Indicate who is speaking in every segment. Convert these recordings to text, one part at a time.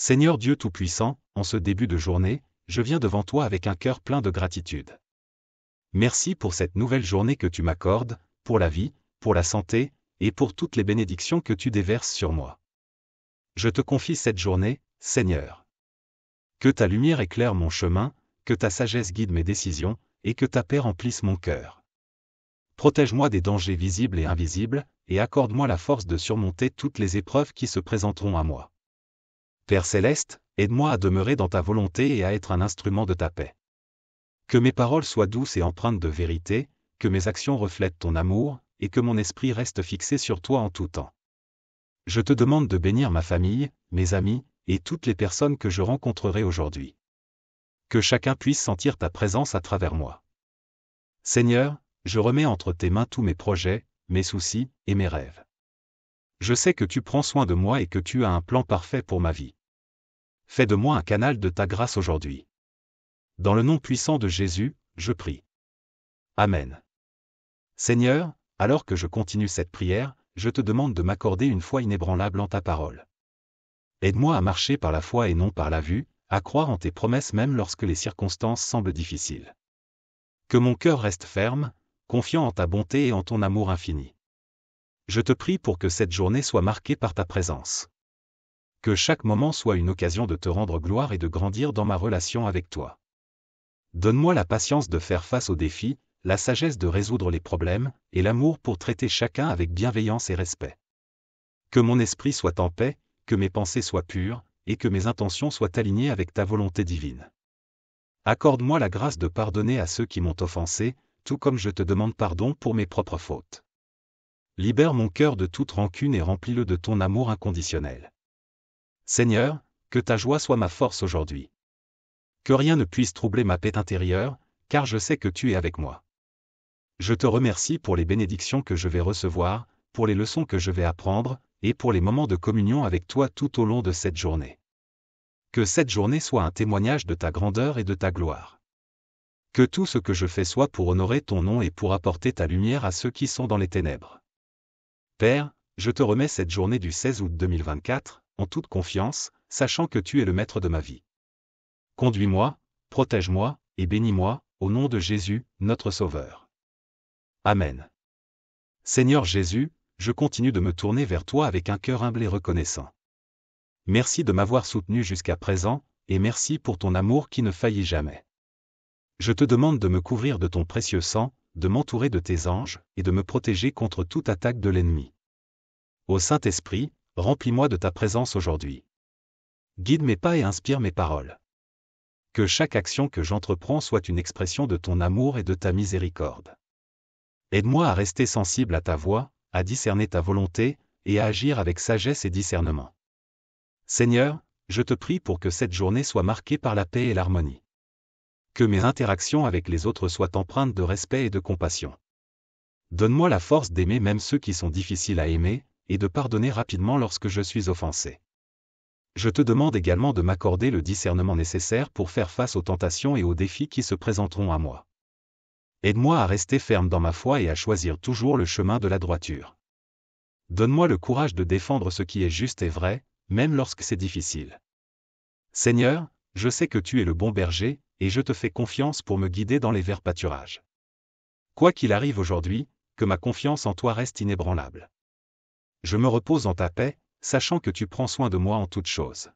Speaker 1: Seigneur Dieu Tout-Puissant, en ce début de journée, je viens devant toi avec un cœur plein de gratitude. Merci pour cette nouvelle journée que tu m'accordes, pour la vie, pour la santé, et pour toutes les bénédictions que tu déverses sur moi. Je te confie cette journée, Seigneur. Que ta lumière éclaire mon chemin, que ta sagesse guide mes décisions, et que ta paix remplisse mon cœur. Protège-moi des dangers visibles et invisibles, et accorde-moi la force de surmonter toutes les épreuves qui se présenteront à moi. Père Céleste, aide-moi à demeurer dans ta volonté et à être un instrument de ta paix. Que mes paroles soient douces et empreintes de vérité, que mes actions reflètent ton amour, et que mon esprit reste fixé sur toi en tout temps. Je te demande de bénir ma famille, mes amis, et toutes les personnes que je rencontrerai aujourd'hui. Que chacun puisse sentir ta présence à travers moi. Seigneur, je remets entre tes mains tous mes projets, mes soucis, et mes rêves. Je sais que tu prends soin de moi et que tu as un plan parfait pour ma vie. Fais de moi un canal de ta grâce aujourd'hui. Dans le nom puissant de Jésus, je prie. Amen. Seigneur, alors que je continue cette prière, je te demande de m'accorder une foi inébranlable en ta parole. Aide-moi à marcher par la foi et non par la vue, à croire en tes promesses même lorsque les circonstances semblent difficiles. Que mon cœur reste ferme, confiant en ta bonté et en ton amour infini. Je te prie pour que cette journée soit marquée par ta présence. Que chaque moment soit une occasion de te rendre gloire et de grandir dans ma relation avec toi. Donne-moi la patience de faire face aux défis, la sagesse de résoudre les problèmes, et l'amour pour traiter chacun avec bienveillance et respect. Que mon esprit soit en paix, que mes pensées soient pures, et que mes intentions soient alignées avec ta volonté divine. Accorde-moi la grâce de pardonner à ceux qui m'ont offensé, tout comme je te demande pardon pour mes propres fautes. Libère mon cœur de toute rancune et remplis-le de ton amour inconditionnel. Seigneur, que ta joie soit ma force aujourd'hui. Que rien ne puisse troubler ma paix intérieure, car je sais que tu es avec moi. Je te remercie pour les bénédictions que je vais recevoir, pour les leçons que je vais apprendre, et pour les moments de communion avec toi tout au long de cette journée. Que cette journée soit un témoignage de ta grandeur et de ta gloire. Que tout ce que je fais soit pour honorer ton nom et pour apporter ta lumière à ceux qui sont dans les ténèbres. Père, je te remets cette journée du 16 août 2024, en toute confiance, sachant que tu es le maître de ma vie. Conduis-moi, protège-moi, et bénis-moi, au nom de Jésus, notre Sauveur. Amen. Seigneur Jésus, je continue de me tourner vers toi avec un cœur humble et reconnaissant. Merci de m'avoir soutenu jusqu'à présent, et merci pour ton amour qui ne faillit jamais. Je te demande de me couvrir de ton précieux sang, de m'entourer de tes anges, et de me protéger contre toute attaque de l'ennemi. Ô Saint-Esprit, remplis-moi de ta présence aujourd'hui. Guide mes pas et inspire mes paroles. Que chaque action que j'entreprends soit une expression de ton amour et de ta miséricorde. Aide-moi à rester sensible à ta voix, à discerner ta volonté, et à agir avec sagesse et discernement. Seigneur, je te prie pour que cette journée soit marquée par la paix et l'harmonie. Que mes interactions avec les autres soient empreintes de respect et de compassion. Donne-moi la force d'aimer même ceux qui sont difficiles à aimer, et de pardonner rapidement lorsque je suis offensé. Je te demande également de m'accorder le discernement nécessaire pour faire face aux tentations et aux défis qui se présenteront à moi. Aide-moi à rester ferme dans ma foi et à choisir toujours le chemin de la droiture. Donne-moi le courage de défendre ce qui est juste et vrai, même lorsque c'est difficile. Seigneur, je sais que tu es le bon berger, et je te fais confiance pour me guider dans les verts pâturages. Quoi qu'il arrive aujourd'hui, que ma confiance en toi reste inébranlable. Je me repose en ta paix, sachant que tu prends soin de moi en toutes choses.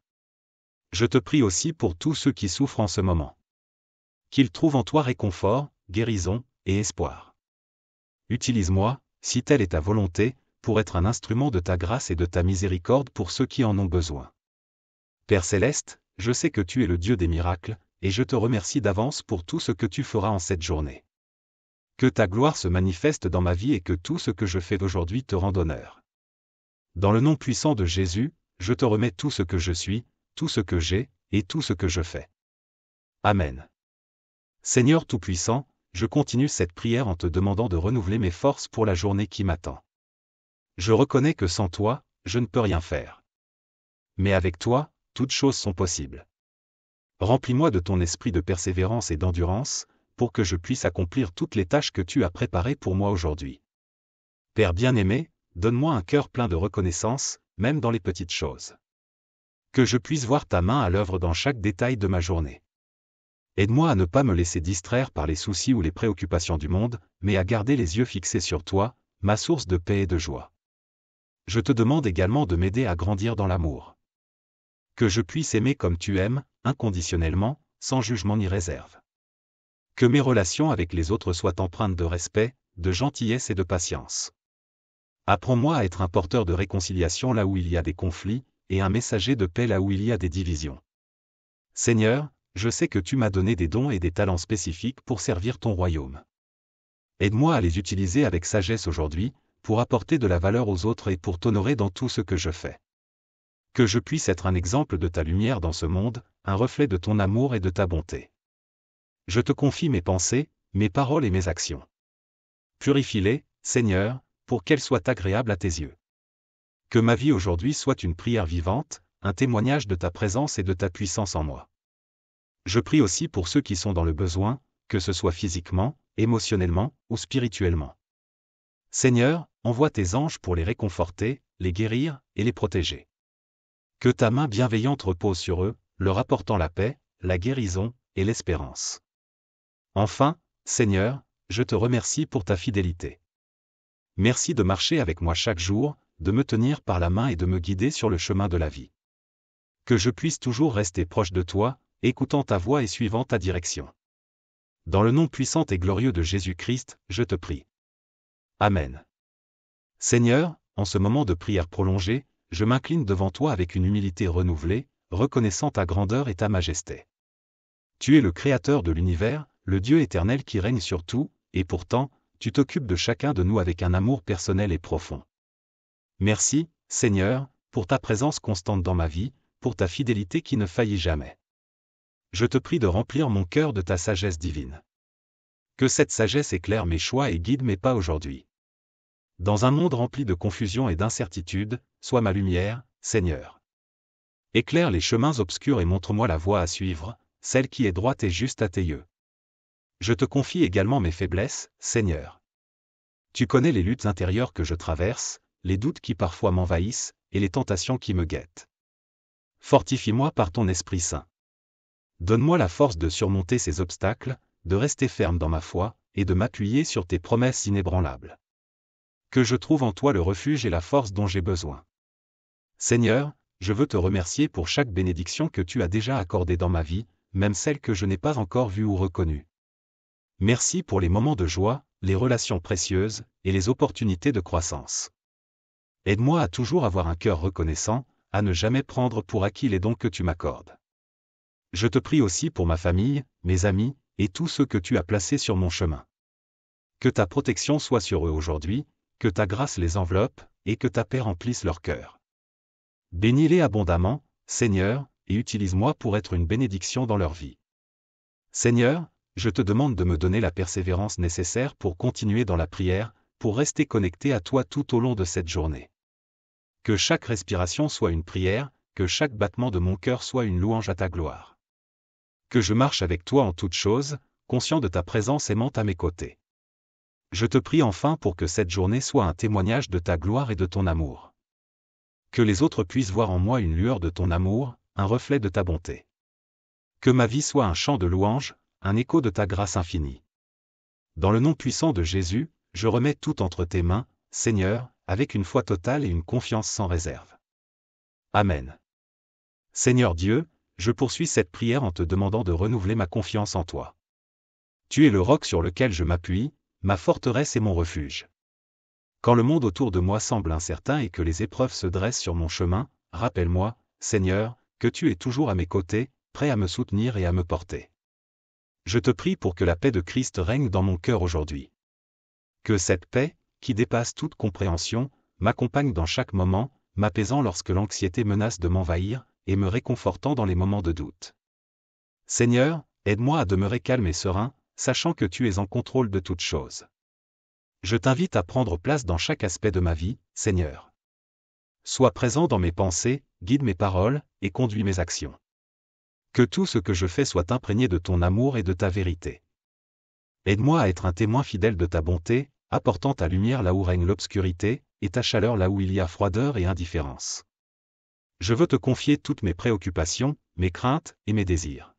Speaker 1: Je te prie aussi pour tous ceux qui souffrent en ce moment. Qu'ils trouvent en toi réconfort, guérison, et espoir. Utilise-moi, si telle est ta volonté, pour être un instrument de ta grâce et de ta miséricorde pour ceux qui en ont besoin. Père Céleste, je sais que tu es le Dieu des miracles, et je te remercie d'avance pour tout ce que tu feras en cette journée. Que ta gloire se manifeste dans ma vie et que tout ce que je fais d'aujourd'hui te rende honneur. Dans le nom puissant de Jésus, je te remets tout ce que je suis, tout ce que j'ai, et tout ce que je fais. Amen. Seigneur Tout-Puissant, je continue cette prière en te demandant de renouveler mes forces pour la journée qui m'attend. Je reconnais que sans toi, je ne peux rien faire. Mais avec toi, toutes choses sont possibles. Remplis-moi de ton esprit de persévérance et d'endurance, pour que je puisse accomplir toutes les tâches que tu as préparées pour moi aujourd'hui. Père bien-aimé, donne-moi un cœur plein de reconnaissance, même dans les petites choses. Que je puisse voir ta main à l'œuvre dans chaque détail de ma journée. Aide-moi à ne pas me laisser distraire par les soucis ou les préoccupations du monde, mais à garder les yeux fixés sur toi, ma source de paix et de joie. Je te demande également de m'aider à grandir dans l'amour. Que je puisse aimer comme tu aimes, inconditionnellement, sans jugement ni réserve. Que mes relations avec les autres soient empreintes de respect, de gentillesse et de patience. Apprends-moi à être un porteur de réconciliation là où il y a des conflits, et un messager de paix là où il y a des divisions. Seigneur, je sais que tu m'as donné des dons et des talents spécifiques pour servir ton royaume. Aide-moi à les utiliser avec sagesse aujourd'hui, pour apporter de la valeur aux autres et pour t'honorer dans tout ce que je fais. Que je puisse être un exemple de ta lumière dans ce monde, un reflet de ton amour et de ta bonté. Je te confie mes pensées, mes paroles et mes actions. Purifie-les, Seigneur, pour qu'elles soient agréables à tes yeux. Que ma vie aujourd'hui soit une prière vivante, un témoignage de ta présence et de ta puissance en moi. Je prie aussi pour ceux qui sont dans le besoin, que ce soit physiquement, émotionnellement ou spirituellement. Seigneur, envoie tes anges pour les réconforter, les guérir et les protéger. Que ta main bienveillante repose sur eux, leur apportant la paix, la guérison et l'espérance. Enfin, Seigneur, je te remercie pour ta fidélité. Merci de marcher avec moi chaque jour, de me tenir par la main et de me guider sur le chemin de la vie. Que je puisse toujours rester proche de toi, écoutant ta voix et suivant ta direction. Dans le nom puissant et glorieux de Jésus-Christ, je te prie. Amen. Seigneur, en ce moment de prière prolongée, je m'incline devant toi avec une humilité renouvelée, reconnaissant ta grandeur et ta majesté. Tu es le Créateur de l'univers, le Dieu éternel qui règne sur tout, et pourtant, tu t'occupes de chacun de nous avec un amour personnel et profond. Merci, Seigneur, pour ta présence constante dans ma vie, pour ta fidélité qui ne faillit jamais. Je te prie de remplir mon cœur de ta sagesse divine. Que cette sagesse éclaire mes choix et guide mes pas aujourd'hui. Dans un monde rempli de confusion et d'incertitude, sois ma lumière, Seigneur. Éclaire les chemins obscurs et montre-moi la voie à suivre, celle qui est droite et juste à tes yeux. Je te confie également mes faiblesses, Seigneur. Tu connais les luttes intérieures que je traverse, les doutes qui parfois m'envahissent, et les tentations qui me guettent. Fortifie-moi par ton Esprit Saint. Donne-moi la force de surmonter ces obstacles, de rester ferme dans ma foi, et de m'appuyer sur tes promesses inébranlables. Que je trouve en toi le refuge et la force dont j'ai besoin. Seigneur, je veux te remercier pour chaque bénédiction que tu as déjà accordée dans ma vie, même celle que je n'ai pas encore vue ou reconnue. Merci pour les moments de joie, les relations précieuses, et les opportunités de croissance. Aide-moi à toujours avoir un cœur reconnaissant, à ne jamais prendre pour acquis les dons que tu m'accordes. Je te prie aussi pour ma famille, mes amis, et tous ceux que tu as placés sur mon chemin. Que ta protection soit sur eux aujourd'hui, que ta grâce les enveloppe, et que ta paix remplisse leur cœur. Bénis-les abondamment, Seigneur, et utilise-moi pour être une bénédiction dans leur vie. Seigneur, je te demande de me donner la persévérance nécessaire pour continuer dans la prière, pour rester connecté à toi tout au long de cette journée. Que chaque respiration soit une prière, que chaque battement de mon cœur soit une louange à ta gloire. Que je marche avec toi en toutes choses, conscient de ta présence aimante à mes côtés. Je te prie enfin pour que cette journée soit un témoignage de ta gloire et de ton amour. Que les autres puissent voir en moi une lueur de ton amour, un reflet de ta bonté. Que ma vie soit un chant de louange, un écho de ta grâce infinie. Dans le nom puissant de Jésus, je remets tout entre tes mains, Seigneur, avec une foi totale et une confiance sans réserve. Amen. Seigneur Dieu, je poursuis cette prière en te demandant de renouveler ma confiance en toi. Tu es le roc sur lequel je m'appuie, ma forteresse et mon refuge. Quand le monde autour de moi semble incertain et que les épreuves se dressent sur mon chemin, rappelle-moi, Seigneur, que tu es toujours à mes côtés, prêt à me soutenir et à me porter. Je te prie pour que la paix de Christ règne dans mon cœur aujourd'hui. Que cette paix, qui dépasse toute compréhension, m'accompagne dans chaque moment, m'apaisant lorsque l'anxiété menace de m'envahir, et me réconfortant dans les moments de doute. Seigneur, aide-moi à demeurer calme et serein, sachant que tu es en contrôle de toutes choses. Je t'invite à prendre place dans chaque aspect de ma vie, Seigneur. Sois présent dans mes pensées, guide mes paroles, et conduis mes actions. Que tout ce que je fais soit imprégné de ton amour et de ta vérité. Aide-moi à être un témoin fidèle de ta bonté, apportant ta lumière là où règne l'obscurité, et ta chaleur là où il y a froideur et indifférence. Je veux te confier toutes mes préoccupations, mes craintes et mes désirs.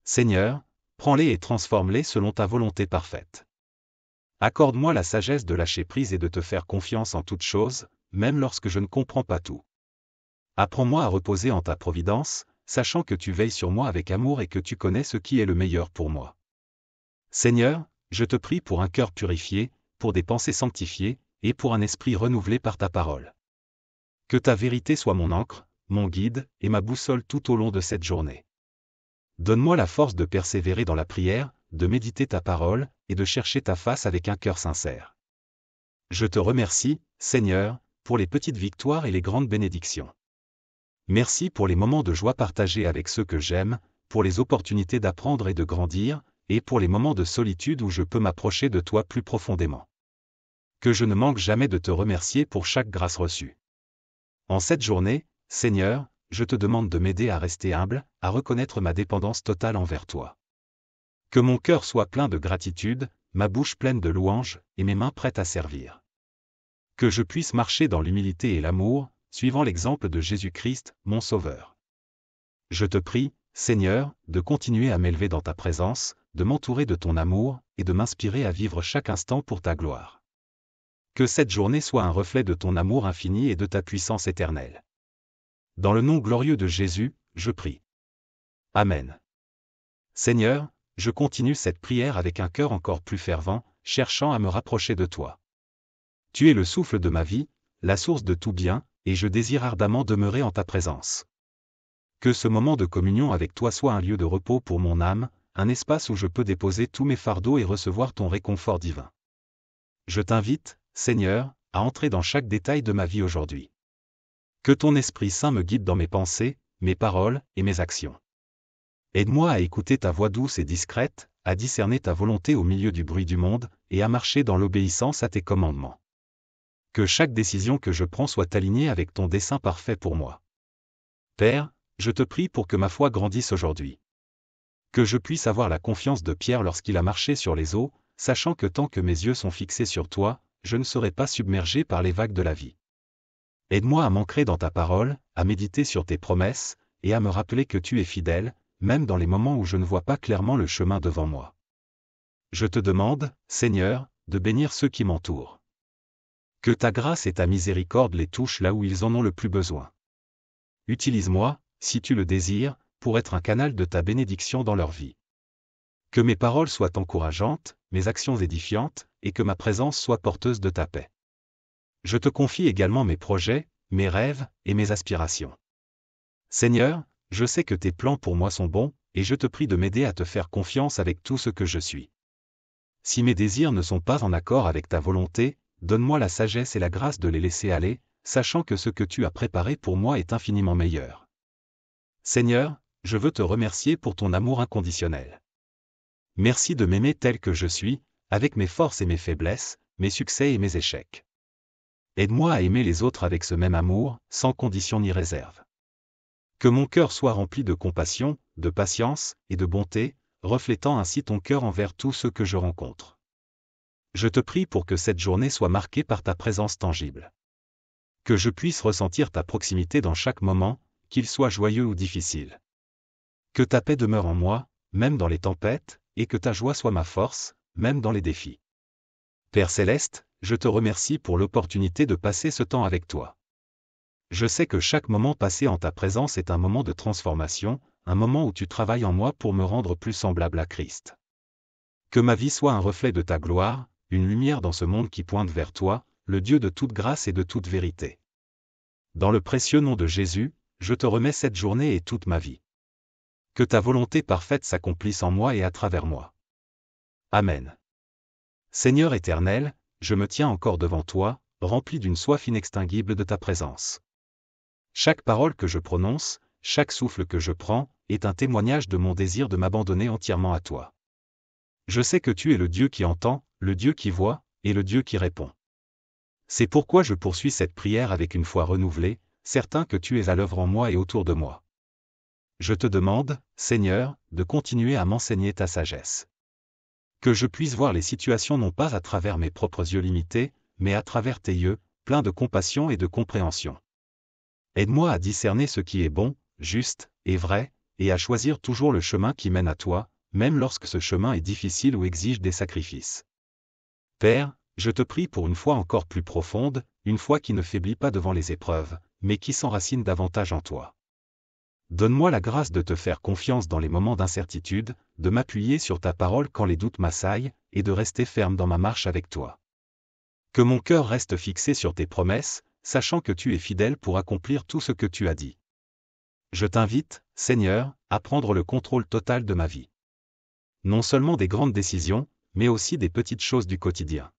Speaker 1: Seigneur, prends-les et transforme-les selon ta volonté parfaite. Accorde-moi la sagesse de lâcher prise et de te faire confiance en toutes choses, même lorsque je ne comprends pas tout. Apprends-moi à reposer en ta providence, sachant que tu veilles sur moi avec amour et que tu connais ce qui est le meilleur pour moi. Seigneur, je te prie pour un cœur purifié, pour des pensées sanctifiées, et pour un esprit renouvelé par ta parole. Que ta vérité soit mon encre, mon guide, et ma boussole tout au long de cette journée. Donne-moi la force de persévérer dans la prière, de méditer ta parole, et de chercher ta face avec un cœur sincère. Je te remercie, Seigneur, pour les petites victoires et les grandes bénédictions. Merci pour les moments de joie partagés avec ceux que j'aime, pour les opportunités d'apprendre et de grandir, et pour les moments de solitude où je peux m'approcher de toi plus profondément. Que je ne manque jamais de te remercier pour chaque grâce reçue. En cette journée, Seigneur, je te demande de m'aider à rester humble, à reconnaître ma dépendance totale envers toi. Que mon cœur soit plein de gratitude, ma bouche pleine de louanges, et mes mains prêtes à servir. Que je puisse marcher dans l'humilité et l'amour, suivant l'exemple de Jésus-Christ, mon Sauveur. Je te prie, Seigneur, de continuer à m'élever dans ta présence, de m'entourer de ton amour, et de m'inspirer à vivre chaque instant pour ta gloire. Que cette journée soit un reflet de ton amour infini et de ta puissance éternelle. Dans le nom glorieux de Jésus, je prie. Amen. Seigneur, je continue cette prière avec un cœur encore plus fervent, cherchant à me rapprocher de toi. Tu es le souffle de ma vie, la source de tout bien, et je désire ardemment demeurer en ta présence. Que ce moment de communion avec toi soit un lieu de repos pour mon âme, un espace où je peux déposer tous mes fardeaux et recevoir ton réconfort divin. Je t'invite, Seigneur, à entrer dans chaque détail de ma vie aujourd'hui. Que ton Esprit Saint me guide dans mes pensées, mes paroles et mes actions. Aide-moi à écouter ta voix douce et discrète, à discerner ta volonté au milieu du bruit du monde, et à marcher dans l'obéissance à tes commandements. Que chaque décision que je prends soit alignée avec ton dessein parfait pour moi. Père, je te prie pour que ma foi grandisse aujourd'hui. Que je puisse avoir la confiance de Pierre lorsqu'il a marché sur les eaux, sachant que tant que mes yeux sont fixés sur toi, je ne serai pas submergé par les vagues de la vie. Aide-moi à m'ancrer dans ta parole, à méditer sur tes promesses, et à me rappeler que tu es fidèle, même dans les moments où je ne vois pas clairement le chemin devant moi. Je te demande, Seigneur, de bénir ceux qui m'entourent. Que ta grâce et ta miséricorde les touchent là où ils en ont le plus besoin. Utilise-moi, si tu le désires, pour être un canal de ta bénédiction dans leur vie. Que mes paroles soient encourageantes, mes actions édifiantes, et que ma présence soit porteuse de ta paix. Je te confie également mes projets, mes rêves et mes aspirations. Seigneur, je sais que tes plans pour moi sont bons, et je te prie de m'aider à te faire confiance avec tout ce que je suis. Si mes désirs ne sont pas en accord avec ta volonté, donne-moi la sagesse et la grâce de les laisser aller, sachant que ce que tu as préparé pour moi est infiniment meilleur. Seigneur, je veux te remercier pour ton amour inconditionnel. Merci de m'aimer tel que je suis, avec mes forces et mes faiblesses, mes succès et mes échecs. Aide-moi à aimer les autres avec ce même amour, sans condition ni réserve. Que mon cœur soit rempli de compassion, de patience et de bonté, reflétant ainsi ton cœur envers tous ceux que je rencontre. Je te prie pour que cette journée soit marquée par ta présence tangible. Que je puisse ressentir ta proximité dans chaque moment, qu'il soit joyeux ou difficile. Que ta paix demeure en moi, même dans les tempêtes, et que ta joie soit ma force, même dans les défis. Père Céleste, je te remercie pour l'opportunité de passer ce temps avec toi. Je sais que chaque moment passé en ta présence est un moment de transformation, un moment où tu travailles en moi pour me rendre plus semblable à Christ. Que ma vie soit un reflet de ta gloire, une lumière dans ce monde qui pointe vers toi, le Dieu de toute grâce et de toute vérité. Dans le précieux nom de Jésus, je te remets cette journée et toute ma vie. Que ta volonté parfaite s'accomplisse en moi et à travers moi. Amen. Seigneur éternel, je me tiens encore devant toi, rempli d'une soif inextinguible de ta présence. Chaque parole que je prononce, chaque souffle que je prends, est un témoignage de mon désir de m'abandonner entièrement à toi. Je sais que tu es le Dieu qui entend, le Dieu qui voit, et le Dieu qui répond. C'est pourquoi je poursuis cette prière avec une foi renouvelée, certain que tu es à l'œuvre en moi et autour de moi. Je te demande, Seigneur, de continuer à m'enseigner ta sagesse. Que je puisse voir les situations non pas à travers mes propres yeux limités, mais à travers tes yeux, pleins de compassion et de compréhension. Aide-moi à discerner ce qui est bon, juste et vrai, et à choisir toujours le chemin qui mène à toi, même lorsque ce chemin est difficile ou exige des sacrifices. Père, je te prie pour une foi encore plus profonde, une foi qui ne faiblit pas devant les épreuves, mais qui s'enracine davantage en toi. Donne-moi la grâce de te faire confiance dans les moments d'incertitude, de m'appuyer sur ta parole quand les doutes m'assaillent, et de rester ferme dans ma marche avec toi. Que mon cœur reste fixé sur tes promesses, sachant que tu es fidèle pour accomplir tout ce que tu as dit. Je t'invite, Seigneur, à prendre le contrôle total de ma vie. Non seulement des grandes décisions, mais aussi des petites choses du quotidien.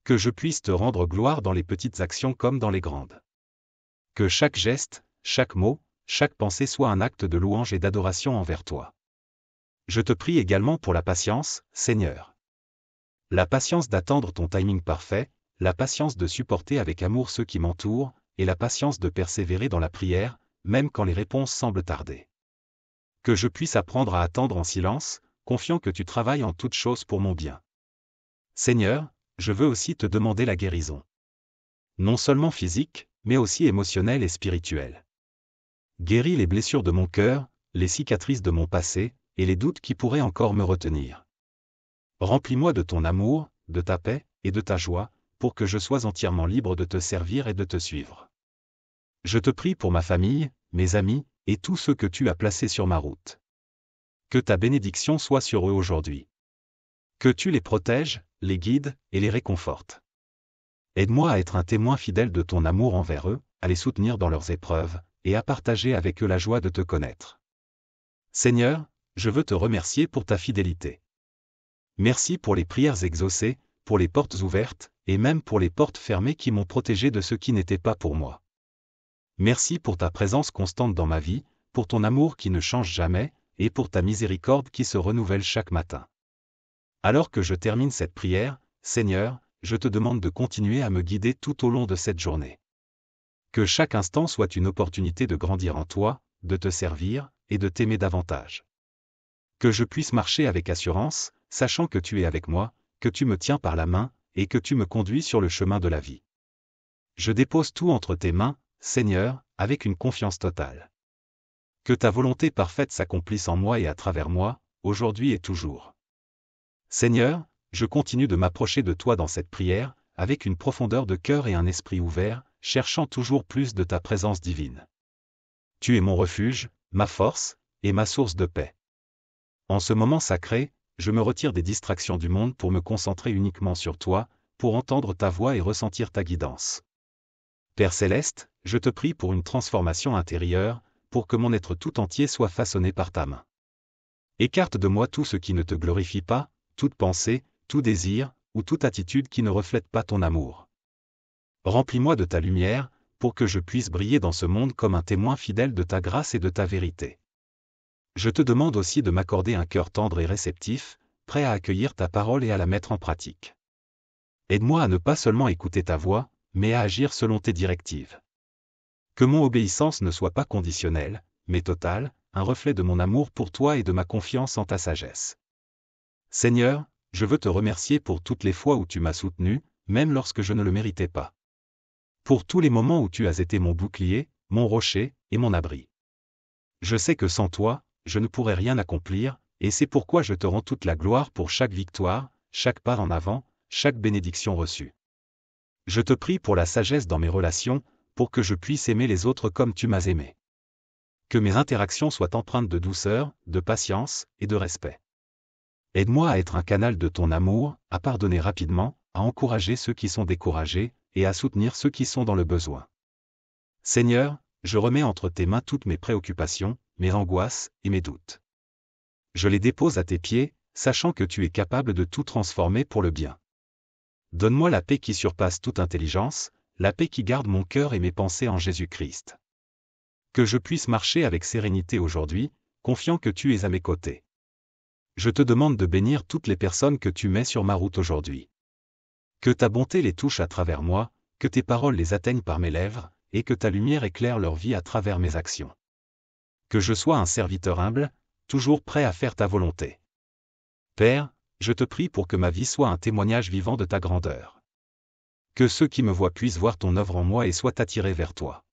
Speaker 1: Que je puisse te rendre gloire dans les petites actions comme dans les grandes. Que chaque geste, chaque mot, chaque pensée soit un acte de louange et d'adoration envers toi. Je te prie également pour la patience, Seigneur. La patience d'attendre ton timing parfait, la patience de supporter avec amour ceux qui m'entourent, et la patience de persévérer dans la prière, même quand les réponses semblent tarder. Que je puisse apprendre à attendre en silence, confiant que tu travailles en toutes choses pour mon bien. Seigneur, je veux aussi te demander la guérison. Non seulement physique, mais aussi émotionnelle et spirituelle. Guéris les blessures de mon cœur, les cicatrices de mon passé, et les doutes qui pourraient encore me retenir. Remplis-moi de ton amour, de ta paix, et de ta joie, pour que je sois entièrement libre de te servir et de te suivre. Je te prie pour ma famille, mes amis, et tous ceux que tu as placés sur ma route. Que ta bénédiction soit sur eux aujourd'hui. Que tu les protèges, les guides, et les réconfortes. Aide-moi à être un témoin fidèle de ton amour envers eux, à les soutenir dans leurs épreuves, et à partager avec eux la joie de te connaître. Seigneur, je veux te remercier pour ta fidélité. Merci pour les prières exaucées, pour les portes ouvertes, et même pour les portes fermées qui m'ont protégé de ce qui n'était pas pour moi. Merci pour ta présence constante dans ma vie, pour ton amour qui ne change jamais, et pour ta miséricorde qui se renouvelle chaque matin. Alors que je termine cette prière, Seigneur, je te demande de continuer à me guider tout au long de cette journée. Que chaque instant soit une opportunité de grandir en toi, de te servir, et de t'aimer davantage. Que je puisse marcher avec assurance, sachant que tu es avec moi, que tu me tiens par la main, et que tu me conduis sur le chemin de la vie. Je dépose tout entre tes mains, Seigneur, avec une confiance totale. Que ta volonté parfaite s'accomplisse en moi et à travers moi, aujourd'hui et toujours. Seigneur, je continue de m'approcher de toi dans cette prière, avec une profondeur de cœur et un esprit ouvert, cherchant toujours plus de ta présence divine. Tu es mon refuge, ma force, et ma source de paix. En ce moment sacré, je me retire des distractions du monde pour me concentrer uniquement sur toi, pour entendre ta voix et ressentir ta guidance. Père céleste, je te prie pour une transformation intérieure, pour que mon être tout entier soit façonné par ta main. Écarte de moi tout ce qui ne te glorifie pas, toute pensée, tout désir, ou toute attitude qui ne reflète pas ton amour. Remplis-moi de ta lumière, pour que je puisse briller dans ce monde comme un témoin fidèle de ta grâce et de ta vérité. Je te demande aussi de m'accorder un cœur tendre et réceptif, prêt à accueillir ta parole et à la mettre en pratique. Aide-moi à ne pas seulement écouter ta voix, mais à agir selon tes directives. Que mon obéissance ne soit pas conditionnelle, mais totale, un reflet de mon amour pour toi et de ma confiance en ta sagesse. Seigneur, je veux te remercier pour toutes les fois où tu m'as soutenu, même lorsque je ne le méritais pas. Pour tous les moments où tu as été mon bouclier, mon rocher, et mon abri. Je sais que sans toi, je ne pourrais rien accomplir, et c'est pourquoi je te rends toute la gloire pour chaque victoire, chaque pas en avant, chaque bénédiction reçue. Je te prie pour la sagesse dans mes relations, pour que je puisse aimer les autres comme tu m'as aimé. Que mes interactions soient empreintes de douceur, de patience, et de respect. Aide-moi à être un canal de ton amour, à pardonner rapidement, à encourager ceux qui sont découragés, et à soutenir ceux qui sont dans le besoin. Seigneur, je remets entre tes mains toutes mes préoccupations, mes angoisses, et mes doutes. Je les dépose à tes pieds, sachant que tu es capable de tout transformer pour le bien. Donne-moi la paix qui surpasse toute intelligence, la paix qui garde mon cœur et mes pensées en Jésus-Christ. Que je puisse marcher avec sérénité aujourd'hui, confiant que tu es à mes côtés. Je te demande de bénir toutes les personnes que tu mets sur ma route aujourd'hui. Que ta bonté les touche à travers moi, que tes paroles les atteignent par mes lèvres, et que ta lumière éclaire leur vie à travers mes actions. Que je sois un serviteur humble, toujours prêt à faire ta volonté. Père, je te prie pour que ma vie soit un témoignage vivant de ta grandeur. Que ceux qui me voient puissent voir ton œuvre en moi et soient attirés vers toi.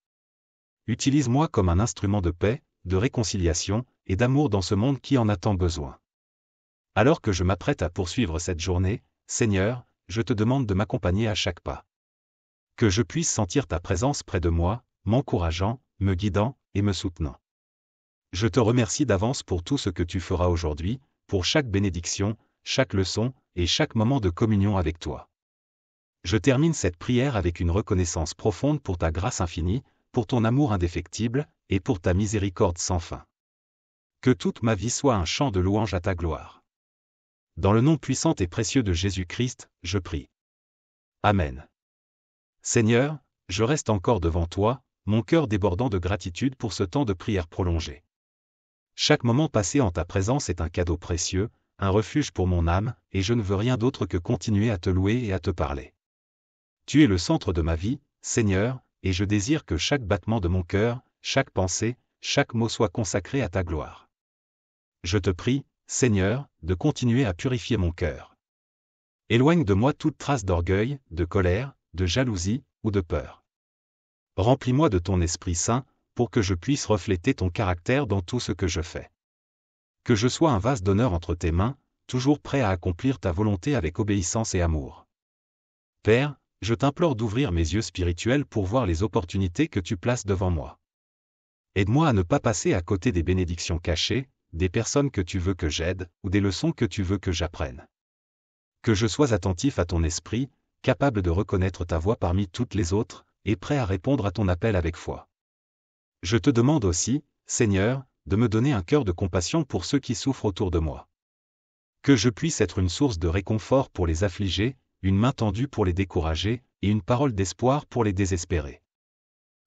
Speaker 1: utilise-moi comme un instrument de paix, de réconciliation et d'amour dans ce monde qui en a tant besoin. Alors que je m'apprête à poursuivre cette journée, Seigneur, je te demande de m'accompagner à chaque pas. Que je puisse sentir ta présence près de moi, m'encourageant, me guidant et me soutenant. Je te remercie d'avance pour tout ce que tu feras aujourd'hui, pour chaque bénédiction, chaque leçon et chaque moment de communion avec toi. Je termine cette prière avec une reconnaissance profonde pour ta grâce infinie, pour ton amour indéfectible et pour ta miséricorde sans fin. Que toute ma vie soit un chant de louange à ta gloire. Dans le nom puissant et précieux de Jésus-Christ, je prie. Amen. Seigneur, je reste encore devant toi, mon cœur débordant de gratitude pour ce temps de prière prolongé. Chaque moment passé en ta présence est un cadeau précieux, un refuge pour mon âme, et je ne veux rien d'autre que continuer à te louer et à te parler. Tu es le centre de ma vie, Seigneur, et je désire que chaque battement de mon cœur, chaque pensée, chaque mot soit consacré à ta gloire. Je te prie, Seigneur, de continuer à purifier mon cœur. Éloigne de moi toute trace d'orgueil, de colère, de jalousie ou de peur. Remplis-moi de ton Esprit Saint, pour que je puisse refléter ton caractère dans tout ce que je fais. Que je sois un vase d'honneur entre tes mains, toujours prêt à accomplir ta volonté avec obéissance et amour. Père, je t'implore d'ouvrir mes yeux spirituels pour voir les opportunités que tu places devant moi. Aide-moi à ne pas passer à côté des bénédictions cachées, des personnes que tu veux que j'aide, ou des leçons que tu veux que j'apprenne. Que je sois attentif à ton esprit, capable de reconnaître ta voix parmi toutes les autres, et prêt à répondre à ton appel avec foi. Je te demande aussi, Seigneur, de me donner un cœur de compassion pour ceux qui souffrent autour de moi. Que je puisse être une source de réconfort pour les affligés, une main tendue pour les décourager, et une parole d'espoir pour les désespérer.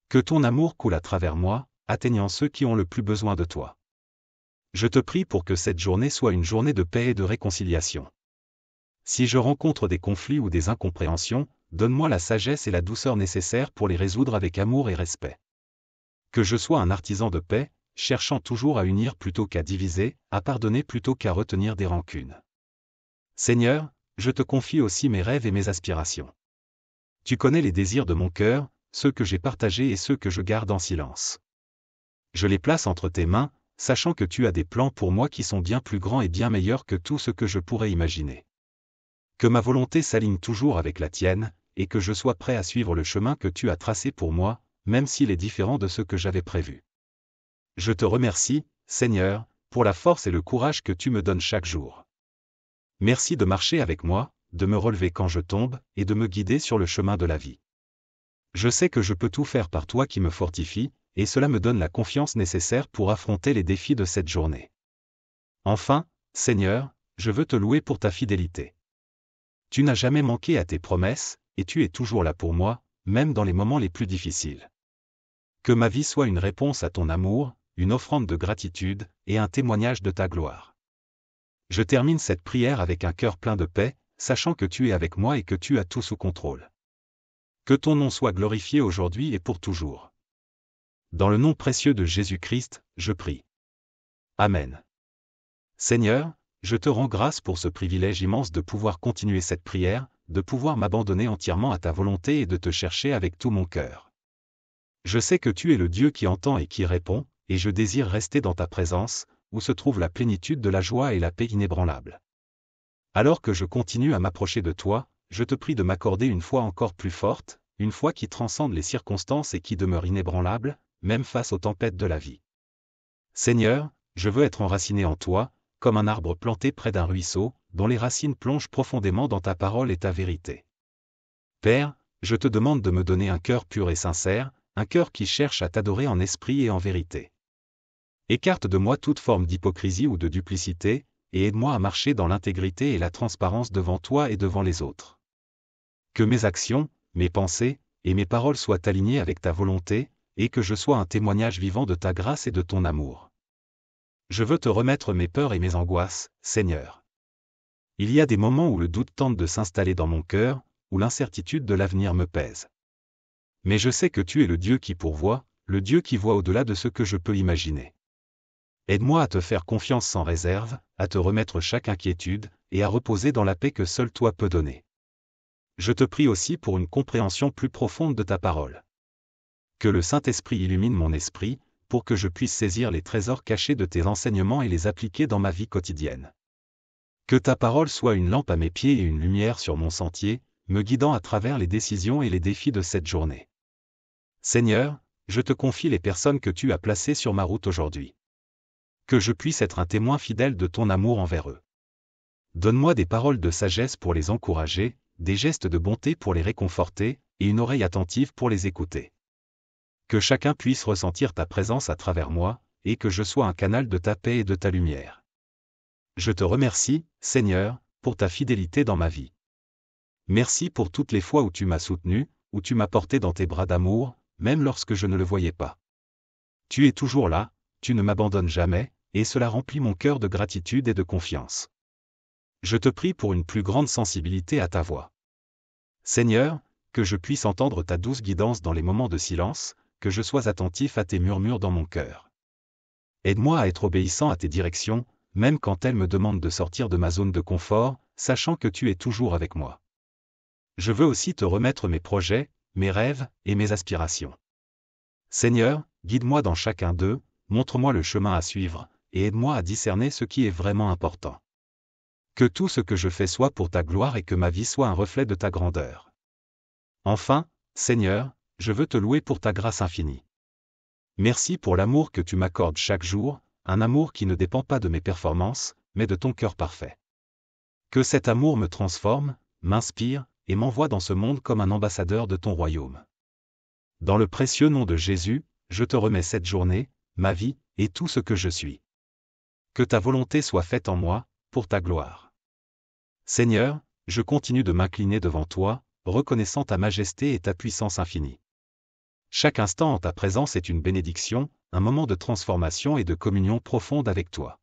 Speaker 1: Que ton amour coule à travers moi, atteignant ceux qui ont le plus besoin de toi. Je te prie pour que cette journée soit une journée de paix et de réconciliation. Si je rencontre des conflits ou des incompréhensions, donne-moi la sagesse et la douceur nécessaires pour les résoudre avec amour et respect. Que je sois un artisan de paix, cherchant toujours à unir plutôt qu'à diviser, à pardonner plutôt qu'à retenir des rancunes. Seigneur, je te confie aussi mes rêves et mes aspirations. Tu connais les désirs de mon cœur, ceux que j'ai partagés et ceux que je garde en silence. Je les place entre tes mains, sachant que tu as des plans pour moi qui sont bien plus grands et bien meilleurs que tout ce que je pourrais imaginer. Que ma volonté s'aligne toujours avec la tienne, et que je sois prêt à suivre le chemin que tu as tracé pour moi, même s'il est différent de ce que j'avais prévu. Je te remercie, Seigneur, pour la force et le courage que tu me donnes chaque jour. Merci de marcher avec moi, de me relever quand je tombe, et de me guider sur le chemin de la vie. Je sais que je peux tout faire par toi qui me fortifie, et cela me donne la confiance nécessaire pour affronter les défis de cette journée. Enfin, Seigneur, je veux te louer pour ta fidélité. Tu n'as jamais manqué à tes promesses, et tu es toujours là pour moi, même dans les moments les plus difficiles. Que ma vie soit une réponse à ton amour, une offrande de gratitude, et un témoignage de ta gloire. Je termine cette prière avec un cœur plein de paix, sachant que tu es avec moi et que tu as tout sous contrôle. Que ton nom soit glorifié aujourd'hui et pour toujours. Dans le nom précieux de Jésus-Christ, je prie. Amen. Seigneur, je te rends grâce pour ce privilège immense de pouvoir continuer cette prière, de pouvoir m'abandonner entièrement à ta volonté et de te chercher avec tout mon cœur. Je sais que tu es le Dieu qui entend et qui répond, et je désire rester dans ta présence, où se trouve la plénitude de la joie et la paix inébranlable. Alors que je continue à m'approcher de toi, je te prie de m'accorder une foi encore plus forte, une foi qui transcende les circonstances et qui demeure inébranlable, même face aux tempêtes de la vie. Seigneur, je veux être enraciné en toi, comme un arbre planté près d'un ruisseau, dont les racines plongent profondément dans ta parole et ta vérité. Père, je te demande de me donner un cœur pur et sincère, un cœur qui cherche à t'adorer en esprit et en vérité. Écarte de moi toute forme d'hypocrisie ou de duplicité, et aide-moi à marcher dans l'intégrité et la transparence devant toi et devant les autres. Que mes actions, mes pensées, et mes paroles soient alignées avec ta volonté, et que je sois un témoignage vivant de ta grâce et de ton amour. Je veux te remettre mes peurs et mes angoisses, Seigneur. Il y a des moments où le doute tente de s'installer dans mon cœur, où l'incertitude de l'avenir me pèse. Mais je sais que tu es le Dieu qui pourvoit, le Dieu qui voit au-delà de ce que je peux imaginer. Aide-moi à te faire confiance sans réserve, à te remettre chaque inquiétude, et à reposer dans la paix que seul toi peux donner. Je te prie aussi pour une compréhension plus profonde de ta parole. Que le Saint-Esprit illumine mon esprit, pour que je puisse saisir les trésors cachés de tes enseignements et les appliquer dans ma vie quotidienne. Que ta parole soit une lampe à mes pieds et une lumière sur mon sentier, me guidant à travers les décisions et les défis de cette journée. Seigneur, je te confie les personnes que tu as placées sur ma route aujourd'hui. Que je puisse être un témoin fidèle de ton amour envers eux. Donne-moi des paroles de sagesse pour les encourager, des gestes de bonté pour les réconforter, et une oreille attentive pour les écouter. Que chacun puisse ressentir ta présence à travers moi, et que je sois un canal de ta paix et de ta lumière. Je te remercie, Seigneur, pour ta fidélité dans ma vie. Merci pour toutes les fois où tu m'as soutenu, où tu m'as porté dans tes bras d'amour, même lorsque je ne le voyais pas. Tu es toujours là, tu ne m'abandonnes jamais, et cela remplit mon cœur de gratitude et de confiance. Je te prie pour une plus grande sensibilité à ta voix. Seigneur, que je puisse entendre ta douce guidance dans les moments de silence, que je sois attentif à tes murmures dans mon cœur. Aide-moi à être obéissant à tes directions, même quand elles me demandent de sortir de ma zone de confort, sachant que tu es toujours avec moi. Je veux aussi te remettre mes projets, mes rêves et mes aspirations. Seigneur, guide-moi dans chacun d'eux, montre-moi le chemin à suivre, et aide-moi à discerner ce qui est vraiment important. Que tout ce que je fais soit pour ta gloire et que ma vie soit un reflet de ta grandeur. Enfin, Seigneur, je veux te louer pour ta grâce infinie. Merci pour l'amour que tu m'accordes chaque jour, un amour qui ne dépend pas de mes performances, mais de ton cœur parfait. Que cet amour me transforme, m'inspire, et m'envoie dans ce monde comme un ambassadeur de ton royaume. Dans le précieux nom de Jésus, je te remets cette journée, ma vie, et tout ce que je suis. Que ta volonté soit faite en moi, pour ta gloire. Seigneur, je continue de m'incliner devant toi, reconnaissant ta majesté et ta puissance infinie. Chaque instant en ta présence est une bénédiction, un moment de transformation et de communion profonde avec toi.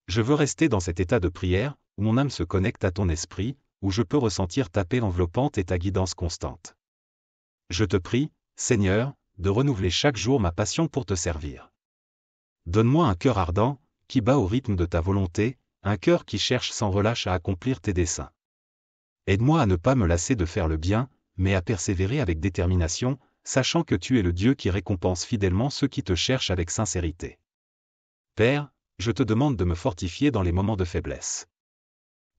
Speaker 1: Je veux rester dans cet état de prière, où mon âme se connecte à ton esprit, où je peux ressentir ta paix enveloppante et ta guidance constante. Je te prie, Seigneur, de renouveler chaque jour ma passion pour te servir. Donne-moi un cœur ardent, qui bat au rythme de ta volonté, un cœur qui cherche sans relâche à accomplir tes desseins. Aide-moi à ne pas me lasser de faire le bien, mais à persévérer avec détermination, sachant que tu es le Dieu qui récompense fidèlement ceux qui te cherchent avec sincérité. Père, je te demande de me fortifier dans les moments de faiblesse.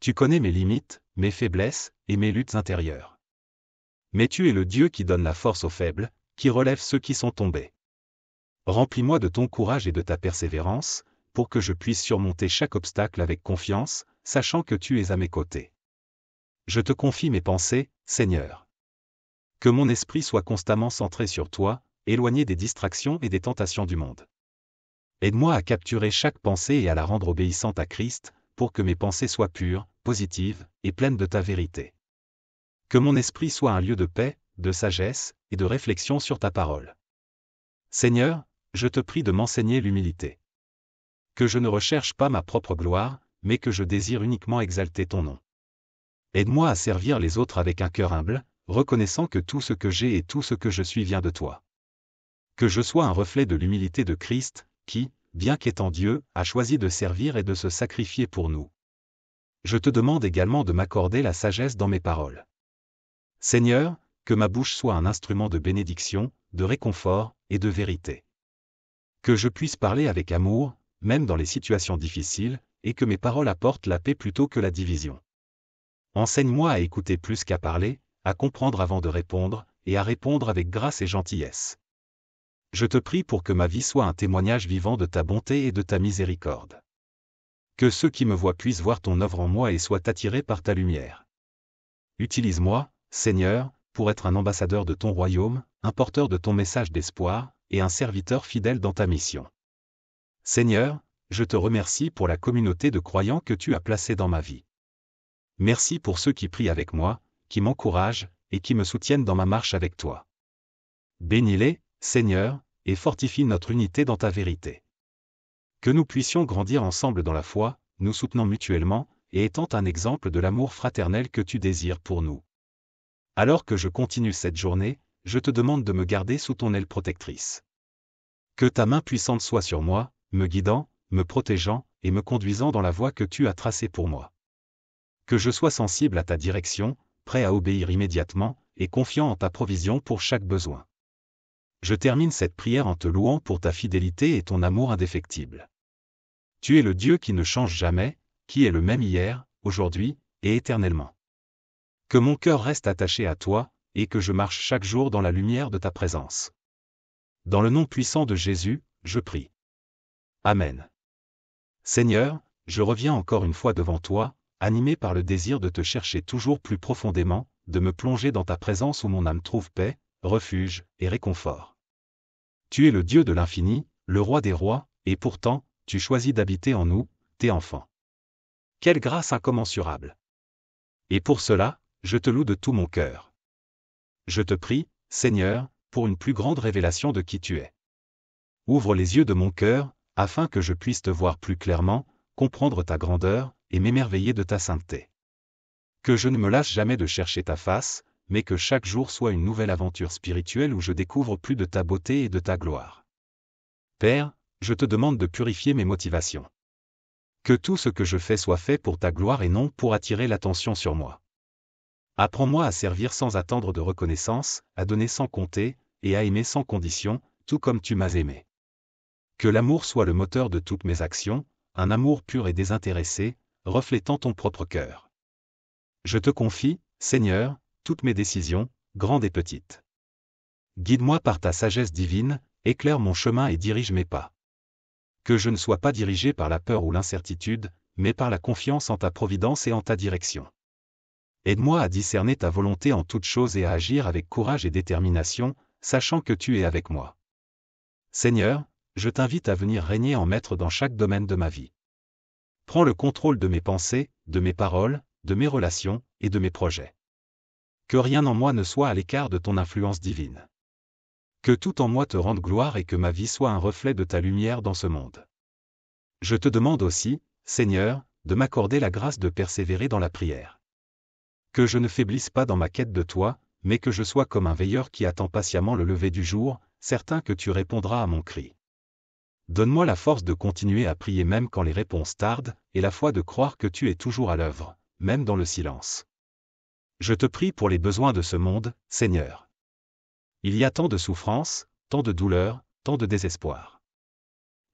Speaker 1: Tu connais mes limites, mes faiblesses, et mes luttes intérieures. Mais tu es le Dieu qui donne la force aux faibles, qui relève ceux qui sont tombés. Remplis-moi de ton courage et de ta persévérance, pour que je puisse surmonter chaque obstacle avec confiance, sachant que tu es à mes côtés. Je te confie mes pensées, Seigneur. Que mon esprit soit constamment centré sur toi, éloigné des distractions et des tentations du monde. Aide-moi à capturer chaque pensée et à la rendre obéissante à Christ, pour que mes pensées soient pures, positives, et pleines de ta vérité. Que mon esprit soit un lieu de paix, de sagesse, et de réflexion sur ta parole. Seigneur, je te prie de m'enseigner l'humilité. Que je ne recherche pas ma propre gloire, mais que je désire uniquement exalter ton nom. Aide-moi à servir les autres avec un cœur humble, reconnaissant que tout ce que j'ai et tout ce que je suis vient de toi. Que je sois un reflet de l'humilité de Christ, qui, bien qu'étant Dieu, a choisi de servir et de se sacrifier pour nous. Je te demande également de m'accorder la sagesse dans mes paroles. Seigneur, que ma bouche soit un instrument de bénédiction, de réconfort, et de vérité. Que je puisse parler avec amour, même dans les situations difficiles, et que mes paroles apportent la paix plutôt que la division. Enseigne-moi à écouter plus qu'à parler, à comprendre avant de répondre, et à répondre avec grâce et gentillesse. Je te prie pour que ma vie soit un témoignage vivant de ta bonté et de ta miséricorde. Que ceux qui me voient puissent voir ton œuvre en moi et soient attirés par ta lumière. Utilise-moi, Seigneur, pour être un ambassadeur de ton royaume, un porteur de ton message d'espoir, et un serviteur fidèle dans ta mission. Seigneur, je te remercie pour la communauté de croyants que tu as placée dans ma vie. Merci pour ceux qui prient avec moi, qui m'encouragent, et qui me soutiennent dans ma marche avec toi. Bénis-les, Seigneur, et fortifie notre unité dans ta vérité. Que nous puissions grandir ensemble dans la foi, nous soutenant mutuellement, et étant un exemple de l'amour fraternel que tu désires pour nous. Alors que je continue cette journée, je te demande de me garder sous ton aile protectrice. Que ta main puissante soit sur moi, me guidant, me protégeant, et me conduisant dans la voie que tu as tracée pour moi. Que je sois sensible à ta direction, prêt à obéir immédiatement, et confiant en ta provision pour chaque besoin. je termine cette prière en te louant pour ta fidélité et ton amour indéfectible. Tu es le Dieu qui ne change jamais, qui est le même hier, aujourd'hui, et éternellement. Que mon cœur reste attaché à toi, et que je marche chaque jour dans la lumière de ta présence. Dans le nom puissant de Jésus, je prie. Amen. Seigneur, je reviens encore une fois devant toi, animé par le désir de te chercher toujours plus profondément, de me plonger dans ta présence où mon âme trouve paix, refuge et réconfort. Tu es le Dieu de l'infini, le roi des rois, et pourtant, tu choisis d'habiter en nous, tes enfants. Quelle grâce incommensurable! Et pour cela, je te loue de tout mon cœur. Je te prie, Seigneur, pour une plus grande révélation de qui tu es. Ouvre les yeux de mon cœur, afin que je puisse te voir plus clairement, comprendre ta grandeur, et m'émerveiller de ta sainteté. Que je ne me lasse jamais de chercher ta face, mais que chaque jour soit une nouvelle aventure spirituelle où je découvre plus de ta beauté et de ta gloire. Père, je te demande de purifier mes motivations. Que tout ce que je fais soit fait pour ta gloire et non pour attirer l'attention sur moi. Apprends-moi à servir sans attendre de reconnaissance, à donner sans compter, et à aimer sans condition, tout comme tu m'as aimé. Que l'amour soit le moteur de toutes mes actions, un amour pur et désintéressé, reflétant ton propre cœur. Je te confie, Seigneur, toutes mes décisions, grandes et petites. Guide-moi par ta sagesse divine, éclaire mon chemin et dirige mes pas. Que je ne sois pas dirigé par la peur ou l'incertitude, mais par la confiance en ta providence et en ta direction. Aide-moi à discerner ta volonté en toutes choses et à agir avec courage et détermination, sachant que tu es avec moi. Seigneur, je t'invite à venir régner en maître dans chaque domaine de ma vie. Prends le contrôle de mes pensées, de mes paroles, de mes relations, et de mes projets. Que rien en moi ne soit à l'écart de ton influence divine. Que tout en moi te rende gloire et que ma vie soit un reflet de ta lumière dans ce monde. Je te demande aussi, Seigneur, de m'accorder la grâce de persévérer dans la prière. Que je ne faiblisse pas dans ma quête de toi, mais que je sois comme un veilleur qui attend patiemment le lever du jour, certain que tu répondras à mon cri. Donne-moi la force de continuer à prier même quand les réponses tardent, et la foi de croire que tu es toujours à l'œuvre, même dans le silence. Je te prie pour les besoins de ce monde, Seigneur. Il y a tant de souffrances, tant de douleurs, tant de désespoir.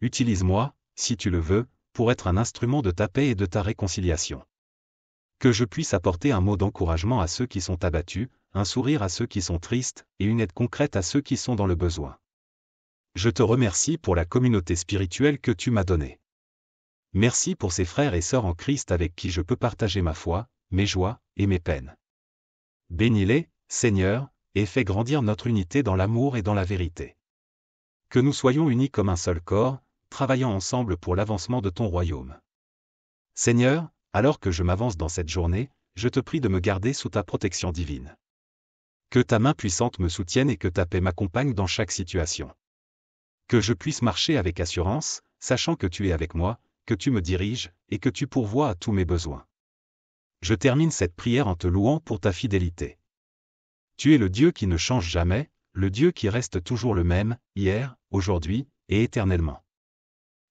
Speaker 1: Utilise-moi, si tu le veux, pour être un instrument de ta paix et de ta réconciliation. Que je puisse apporter un mot d'encouragement à ceux qui sont abattus, un sourire à ceux qui sont tristes, et une aide concrète à ceux qui sont dans le besoin. Je te remercie pour la communauté spirituelle que tu m'as donnée. Merci pour ces frères et sœurs en Christ avec qui je peux partager ma foi, mes joies et mes peines. Bénis-les, Seigneur, et fais grandir notre unité dans l'amour et dans la vérité. Que nous soyons unis comme un seul corps, travaillant ensemble pour l'avancement de ton royaume. Seigneur, alors que je m'avance dans cette journée, je te prie de me garder sous ta protection divine. Que ta main puissante me soutienne et que ta paix m'accompagne dans chaque situation. Que je puisse marcher avec assurance, sachant que tu es avec moi, que tu me diriges, et que tu pourvois à tous mes besoins. Je termine cette prière en te louant pour ta fidélité. Tu es le Dieu qui ne change jamais, le Dieu qui reste toujours le même, hier, aujourd'hui, et éternellement.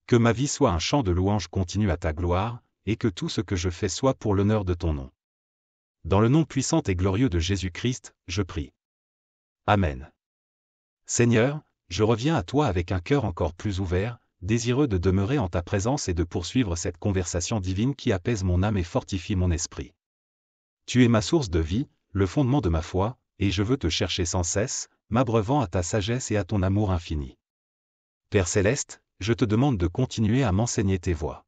Speaker 1: Que ma vie soit un chant de louange continu à ta gloire, et que tout ce que je fais soit pour l'honneur de ton nom. Dans le nom puissant et glorieux de Jésus-Christ, je prie. Amen. Seigneur, je reviens à toi avec un cœur encore plus ouvert, désireux de demeurer en ta présence et de poursuivre cette conversation divine qui apaise mon âme et fortifie mon esprit. Tu es ma source de vie, le fondement de ma foi, et je veux te chercher sans cesse, m'abreuvant à ta sagesse et à ton amour infini. Père céleste, je te demande de continuer à m'enseigner tes voies.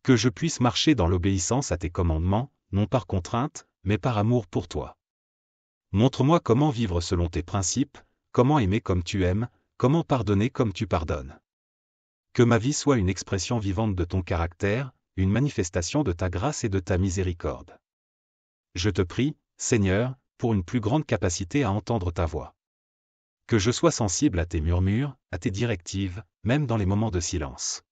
Speaker 1: Que je puisse marcher dans l'obéissance à tes commandements, non par contrainte, mais par amour pour toi. Montre-moi comment vivre selon tes principes, comment aimer comme tu aimes, comment pardonner comme tu pardonnes. Que ma vie soit une expression vivante de ton caractère, une manifestation de ta grâce et de ta miséricorde. Je te prie, Seigneur, pour une plus grande capacité à entendre ta voix. Que je sois sensible à tes murmures, à tes directives, même dans les moments de silence.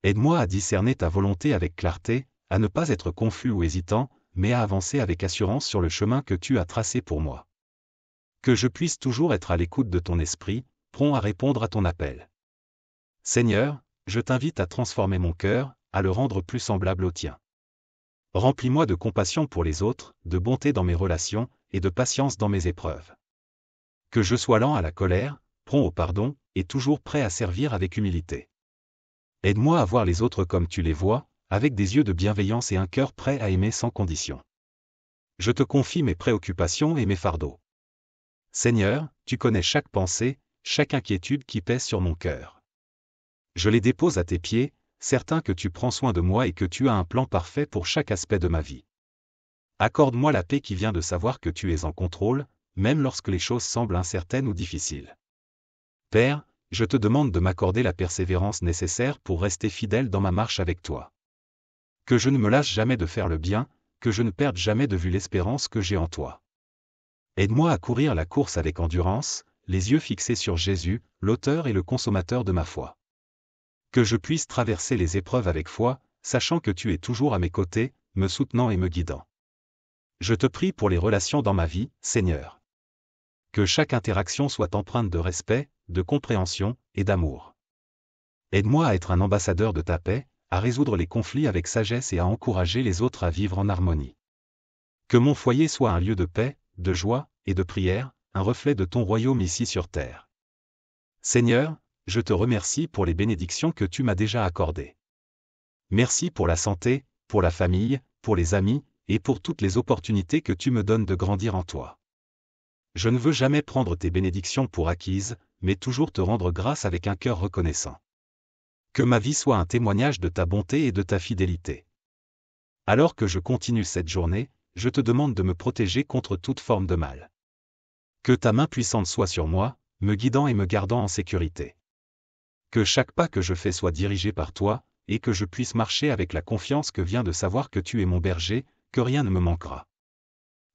Speaker 1: Aide-moi à discerner ta volonté avec clarté, à ne pas être confus ou hésitant, mais à avancer avec assurance sur le chemin que tu as tracé pour moi. Que je puisse toujours être à l'écoute de ton esprit, prompt à répondre à ton appel. Seigneur, je t'invite à transformer mon cœur, à le rendre plus semblable au tien. Remplis-moi de compassion pour les autres, de bonté dans mes relations, et de patience dans mes épreuves. Que je sois lent à la colère, prompt au pardon, et toujours prêt à servir avec humilité. Aide-moi à voir les autres comme tu les vois, avec des yeux de bienveillance et un cœur prêt à aimer sans condition. Je te confie mes préoccupations et mes fardeaux. Seigneur, tu connais chaque pensée, chaque inquiétude qui pèse sur mon cœur. Je les dépose à tes pieds, certain que tu prends soin de moi et que tu as un plan parfait pour chaque aspect de ma vie. Accorde-moi la paix qui vient de savoir que tu es en contrôle, même lorsque les choses semblent incertaines ou difficiles. Père, je te demande de m'accorder la persévérance nécessaire pour rester fidèle dans ma marche avec toi. Que je ne me lâche jamais de faire le bien, que je ne perde jamais de vue l'espérance que j'ai en toi. Aide-moi à courir la course avec endurance, les yeux fixés sur Jésus, l'auteur et le consommateur de ma foi. Que je puisse traverser les épreuves avec foi, sachant que tu es toujours à mes côtés, me soutenant et me guidant. Je te prie pour les relations dans ma vie, Seigneur. Que chaque interaction soit empreinte de respect, de compréhension et d'amour. Aide-moi à être un ambassadeur de ta paix, à résoudre les conflits avec sagesse et à encourager les autres à vivre en harmonie. Que mon foyer soit un lieu de paix, de joie et de prière, un reflet de ton royaume ici sur terre. Seigneur, je te remercie pour les bénédictions que tu m'as déjà accordées. Merci pour la santé, pour la famille, pour les amis, et pour toutes les opportunités que tu me donnes de grandir en toi. Je ne veux jamais prendre tes bénédictions pour acquises, mais toujours te rendre grâce avec un cœur reconnaissant. Que ma vie soit un témoignage de ta bonté et de ta fidélité. Alors que je continue cette journée, je te demande de me protéger contre toute forme de mal. Que ta main puissante soit sur moi, me guidant et me gardant en sécurité. Que chaque pas que je fais soit dirigé par toi, et que je puisse marcher avec la confiance que vient de savoir que tu es mon berger, que rien ne me manquera.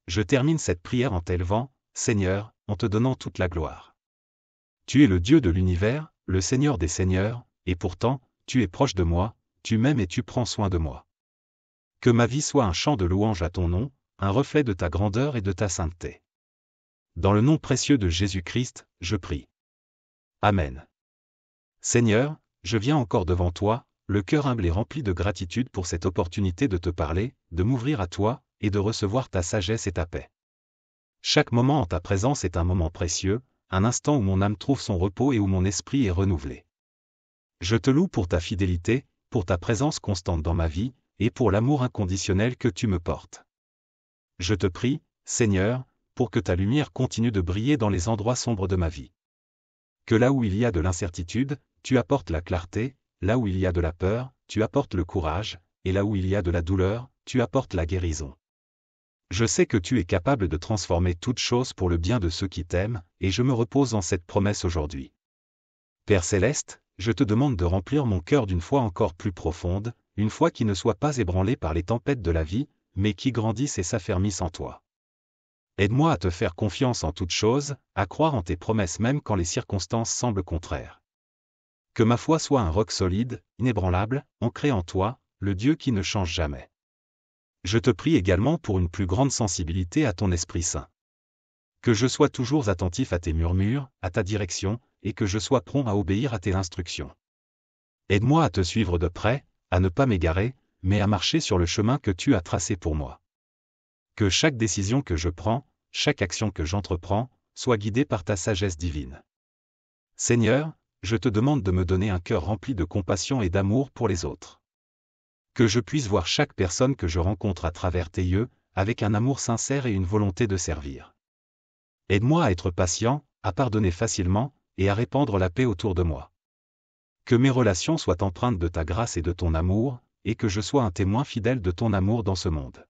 Speaker 1: Je termine cette prière en t'élevant, Seigneur, en te donnant toute la gloire. Tu es le Dieu de l'univers, le Seigneur des seigneurs, et pourtant, tu es proche de moi, tu m'aimes et tu prends soin de moi. Que ma vie soit un chant de louange à ton nom, un reflet de ta grandeur et de ta sainteté. Dans le nom précieux de Jésus-Christ, je prie. Amen. Seigneur, je viens encore devant toi, le cœur humble et rempli de gratitude pour cette opportunité de te parler, de m'ouvrir à toi, et de recevoir ta sagesse et ta paix. Chaque moment en ta présence est un moment précieux, un instant où mon âme trouve son repos et où mon esprit est renouvelé. Je te loue pour ta fidélité, pour ta présence constante dans ma vie, et pour l'amour inconditionnel que tu me portes. Je te prie, Seigneur, pour que ta lumière continue de briller dans les endroits sombres de ma vie. Que là où il y a de l'incertitude, tu apportes la clarté, là où il y a de la peur, tu apportes le courage, et là où il y a de la douleur, tu apportes la guérison. Je sais que tu es capable de transformer toutes choses pour le bien de ceux qui t'aiment, et je me repose en cette promesse aujourd'hui. Père céleste, je te demande de remplir mon cœur d'une foi encore plus profonde, une foi qui ne soit pas ébranlée par les tempêtes de la vie, mais qui grandisse et s'affermisse en toi. Aide-moi à te faire confiance en toutes choses, à croire en tes promesses même quand les circonstances semblent contraires. Que ma foi soit un roc solide, inébranlable, ancré en toi, le Dieu qui ne change jamais. Je te prie également pour une plus grande sensibilité à ton Esprit Saint. Que je sois toujours attentif à tes murmures, à ta direction, et que je sois prompt à obéir à tes instructions. Aide-moi à te suivre de près, à ne pas m'égarer, mais à marcher sur le chemin que tu as tracé pour moi. Que chaque décision que je prends, chaque action que j'entreprends, soit guidée par ta sagesse divine. Seigneur, je te demande de me donner un cœur rempli de compassion et d'amour pour les autres. Que je puisse voir chaque personne que je rencontre à travers tes yeux, avec un amour sincère et une volonté de servir. Aide-moi à être patient, à pardonner facilement, et à répandre la paix autour de moi. Que mes relations soient empreintes de ta grâce et de ton amour, et que je sois un témoin fidèle de ton amour dans ce monde.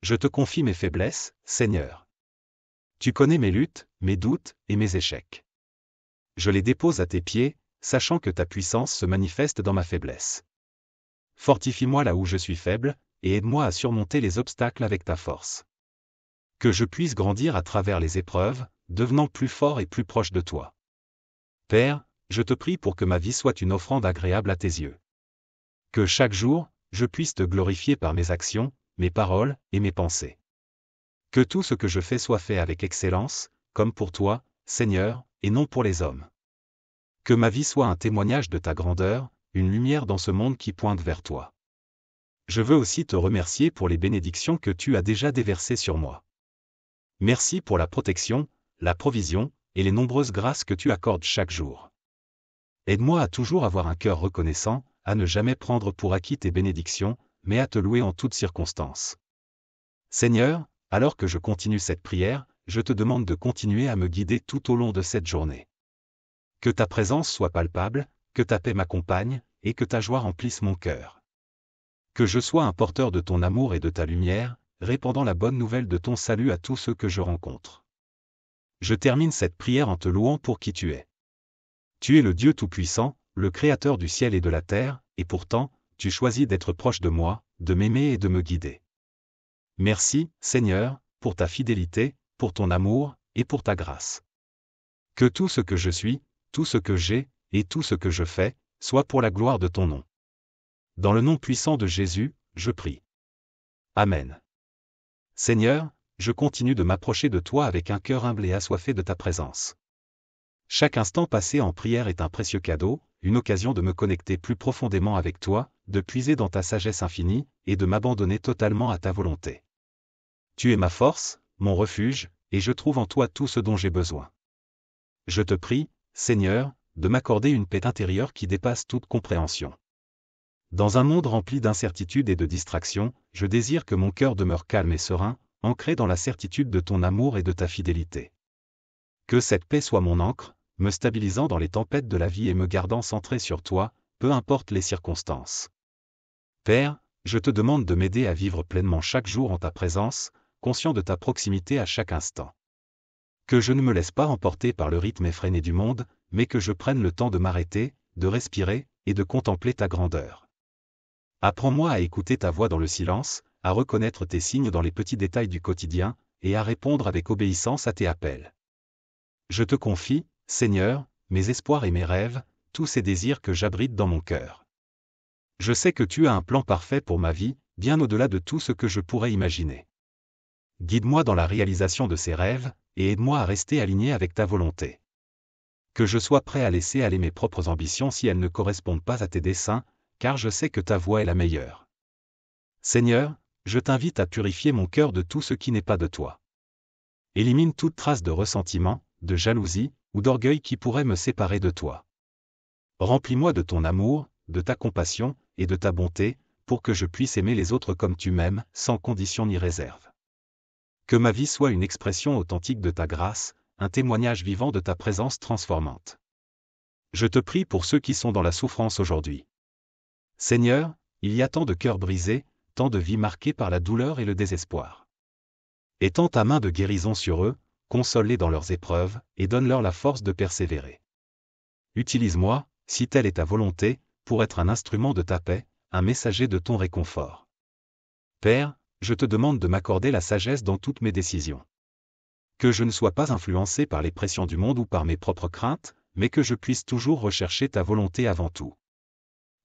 Speaker 1: Je te confie mes faiblesses, Seigneur. Tu connais mes luttes, mes doutes et mes échecs. Je les dépose à tes pieds, sachant que ta puissance se manifeste dans ma faiblesse. Fortifie-moi là où je suis faible, et aide-moi à surmonter les obstacles avec ta force. Que je puisse grandir à travers les épreuves, devenant plus fort et plus proche de toi. Père, je te prie pour que ma vie soit une offrande agréable à tes yeux. Que chaque jour, je puisse te glorifier par mes actions, mes paroles et mes pensées. Que tout ce que je fais soit fait avec excellence, comme pour toi, Seigneur, et non pour les hommes. Que ma vie soit un témoignage de ta grandeur, une lumière dans ce monde qui pointe vers toi. Je veux aussi te remercier pour les bénédictions que tu as déjà déversées sur moi. Merci pour la protection, la provision, et les nombreuses grâces que tu accordes chaque jour. Aide-moi à toujours avoir un cœur reconnaissant, à ne jamais prendre pour acquis tes bénédictions, mais à te louer en toutes circonstances. Seigneur, alors que je continue cette prière, je te demande de continuer à me guider tout au long de cette journée. Que ta présence soit palpable, que ta paix m'accompagne, et que ta joie remplisse mon cœur. Que je sois un porteur de ton amour et de ta lumière, répandant la bonne nouvelle de ton salut à tous ceux que je rencontre. Je termine cette prière en te louant pour qui tu es. Tu es le Dieu Tout-Puissant, le Créateur du ciel et de la terre, et pourtant, tu choisis d'être proche de moi, de m'aimer et de me guider. Merci, Seigneur, pour ta fidélité, pour ton amour, et pour ta grâce. Que tout ce que je suis, tout ce que j'ai, et tout ce que je fais, soit pour la gloire de ton nom. Dans le nom puissant de Jésus, je prie. Amen. Seigneur, je continue de m'approcher de toi avec un cœur humble et assoiffé de ta présence. Chaque instant passé en prière est un précieux cadeau, une occasion de me connecter plus profondément avec toi, de puiser dans ta sagesse infinie, et de m'abandonner totalement à ta volonté. Tu es ma force, mon refuge, et je trouve en toi tout ce dont j'ai besoin. Je te prie, Seigneur, de m'accorder une paix intérieure qui dépasse toute compréhension. Dans un monde rempli d'incertitudes et de distractions, je désire que mon cœur demeure calme et serein, ancré dans la certitude de ton amour et de ta fidélité. Que cette paix soit mon ancre, me stabilisant dans les tempêtes de la vie et me gardant centré sur toi, peu importe les circonstances. Père, je te demande de m'aider à vivre pleinement chaque jour en ta présence, conscient de ta proximité à chaque instant. Que je ne me laisse pas emporter par le rythme effréné du monde, mais que je prenne le temps de m'arrêter, de respirer, et de contempler ta grandeur. Apprends-moi à écouter ta voix dans le silence, à reconnaître tes signes dans les petits détails du quotidien, et à répondre avec obéissance à tes appels. Je te confie, Seigneur, mes espoirs et mes rêves, tous ces désirs que j'abrite dans mon cœur. Je sais que tu as un plan parfait pour ma vie, bien au-delà de tout ce que je pourrais imaginer. Guide-moi dans la réalisation de ces rêves, et aide-moi à rester aligné avec ta volonté. Que je sois prêt à laisser aller mes propres ambitions si elles ne correspondent pas à tes desseins, car je sais que ta voie est la meilleure. Seigneur, je t'invite à purifier mon cœur de tout ce qui n'est pas de toi. Élimine toute trace de ressentiment, de jalousie, ou d'orgueil qui pourrait me séparer de toi. Remplis-moi de ton amour, de ta compassion, et de ta bonté, pour que je puisse aimer les autres comme tu m'aimes, sans condition ni réserve. Que ma vie soit une expression authentique de ta grâce, un témoignage vivant de ta présence transformante. Je te prie pour ceux qui sont dans la souffrance aujourd'hui. Seigneur, il y a tant de cœurs brisés, tant de vies marquées par la douleur et le désespoir. Étends ta main de guérison sur eux, console-les dans leurs épreuves, et donne-leur la force de persévérer. Utilise-moi, si telle est ta volonté, pour être un instrument de ta paix, un messager de ton réconfort. Père, je te demande de m'accorder la sagesse dans toutes mes décisions. Que je ne sois pas influencé par les pressions du monde ou par mes propres craintes, mais que je puisse toujours rechercher ta volonté avant tout.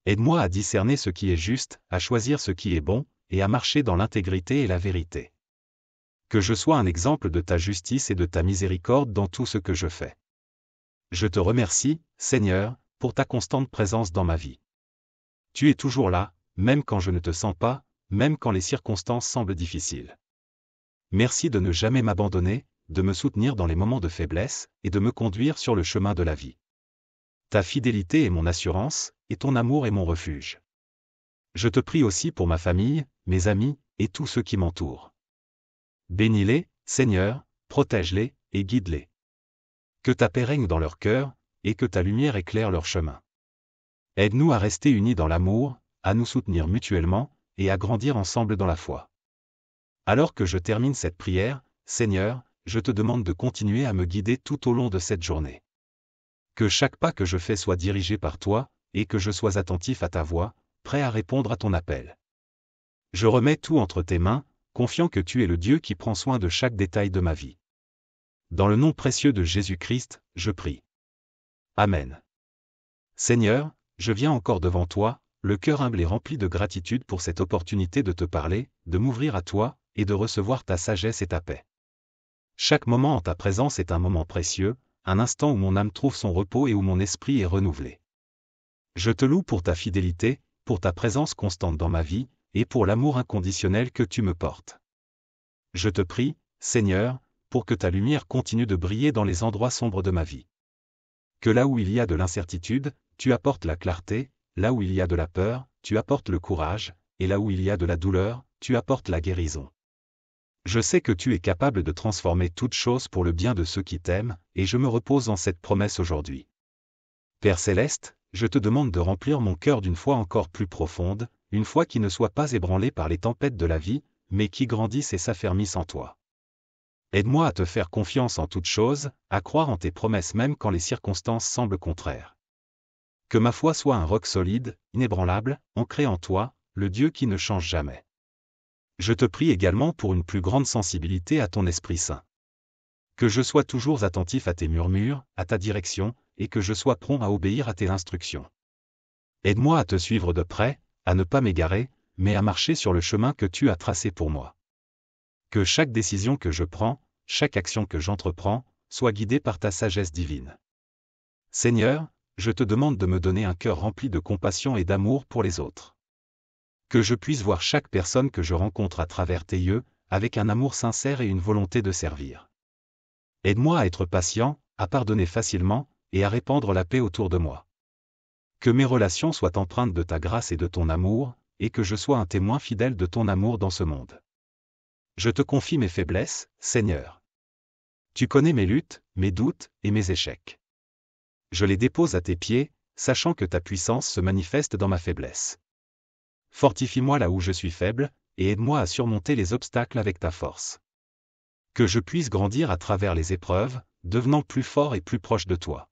Speaker 1: Aide-moi à discerner ce qui est juste, à choisir ce qui est bon, et à marcher dans l'intégrité et la vérité. Que je sois un exemple de ta justice et de ta miséricorde dans tout ce que je fais. Je te remercie, Seigneur, pour ta constante présence dans ma vie. Tu es toujours là, même quand je ne te sens pas, même quand les circonstances semblent difficiles. Merci de ne jamais m'abandonner, de me soutenir dans les moments de faiblesse, et de me conduire sur le chemin de la vie. Ta fidélité est mon assurance, et ton amour est mon refuge. Je te prie aussi pour ma famille, mes amis, et tous ceux qui m'entourent. Bénis-les, Seigneur, protège-les, et guide-les. Que ta paix règne dans leur cœur, et que ta lumière éclaire leur chemin. Aide-nous à rester unis dans l'amour, à nous soutenir mutuellement, et à grandir ensemble dans la foi. Alors que je termine cette prière, Seigneur, je te demande de continuer à me guider tout au long de cette journée. Que chaque pas que je fais soit dirigé par toi, et que je sois attentif à ta voix, prêt à répondre à ton appel. Je remets tout entre tes mains, confiant que tu es le Dieu qui prend soin de chaque détail de ma vie. Dans le nom précieux de Jésus-Christ, je prie. Amen. Seigneur, je viens encore devant toi, le cœur humble et rempli de gratitude pour cette opportunité de te parler, de m'ouvrir à toi, et de recevoir ta sagesse et ta paix. Chaque moment en ta présence est un moment précieux, un instant où mon âme trouve son repos et où mon esprit est renouvelé. Je te loue pour ta fidélité, pour ta présence constante dans ma vie, et pour l'amour inconditionnel que tu me portes. Je te prie, Seigneur, pour que ta lumière continue de briller dans les endroits sombres de ma vie. Que là où il y a de l'incertitude, tu apportes la clarté, là où il y a de la peur, tu apportes le courage, et là où il y a de la douleur, tu apportes la guérison. Je sais que tu es capable de transformer toute chose pour le bien de ceux qui t'aiment, et je me repose en cette promesse aujourd'hui. Père céleste, je te demande de remplir mon cœur d'une foi encore plus profonde, une foi qui ne soit pas ébranlée par les tempêtes de la vie, mais qui grandisse et s'affermisse en toi. Aide-moi à te faire confiance en toutes choses, à croire en tes promesses même quand les circonstances semblent contraires. Que ma foi soit un roc solide, inébranlable, ancré en toi, le Dieu qui ne change jamais. Je te prie également pour une plus grande sensibilité à ton Esprit Saint. Que je sois toujours attentif à tes murmures, à ta direction, et que je sois prompt à obéir à tes instructions. Aide-moi à te suivre de près, à ne pas m'égarer, mais à marcher sur le chemin que tu as tracé pour moi. Que chaque décision que je prends, chaque action que j'entreprends, soit guidée par ta sagesse divine. Seigneur, je te demande de me donner un cœur rempli de compassion et d'amour pour les autres. Que je puisse voir chaque personne que je rencontre à travers tes yeux, avec un amour sincère et une volonté de servir. Aide-moi à être patient, à pardonner facilement, et à répandre la paix autour de moi. Que mes relations soient empreintes de ta grâce et de ton amour, et que je sois un témoin fidèle de ton amour dans ce monde. Je te confie mes faiblesses, Seigneur. Tu connais mes luttes, mes doutes et mes échecs. Je les dépose à tes pieds, sachant que ta puissance se manifeste dans ma faiblesse. Fortifie-moi là où je suis faible, et aide-moi à surmonter les obstacles avec ta force. Que je puisse grandir à travers les épreuves, devenant plus fort et plus proche de toi.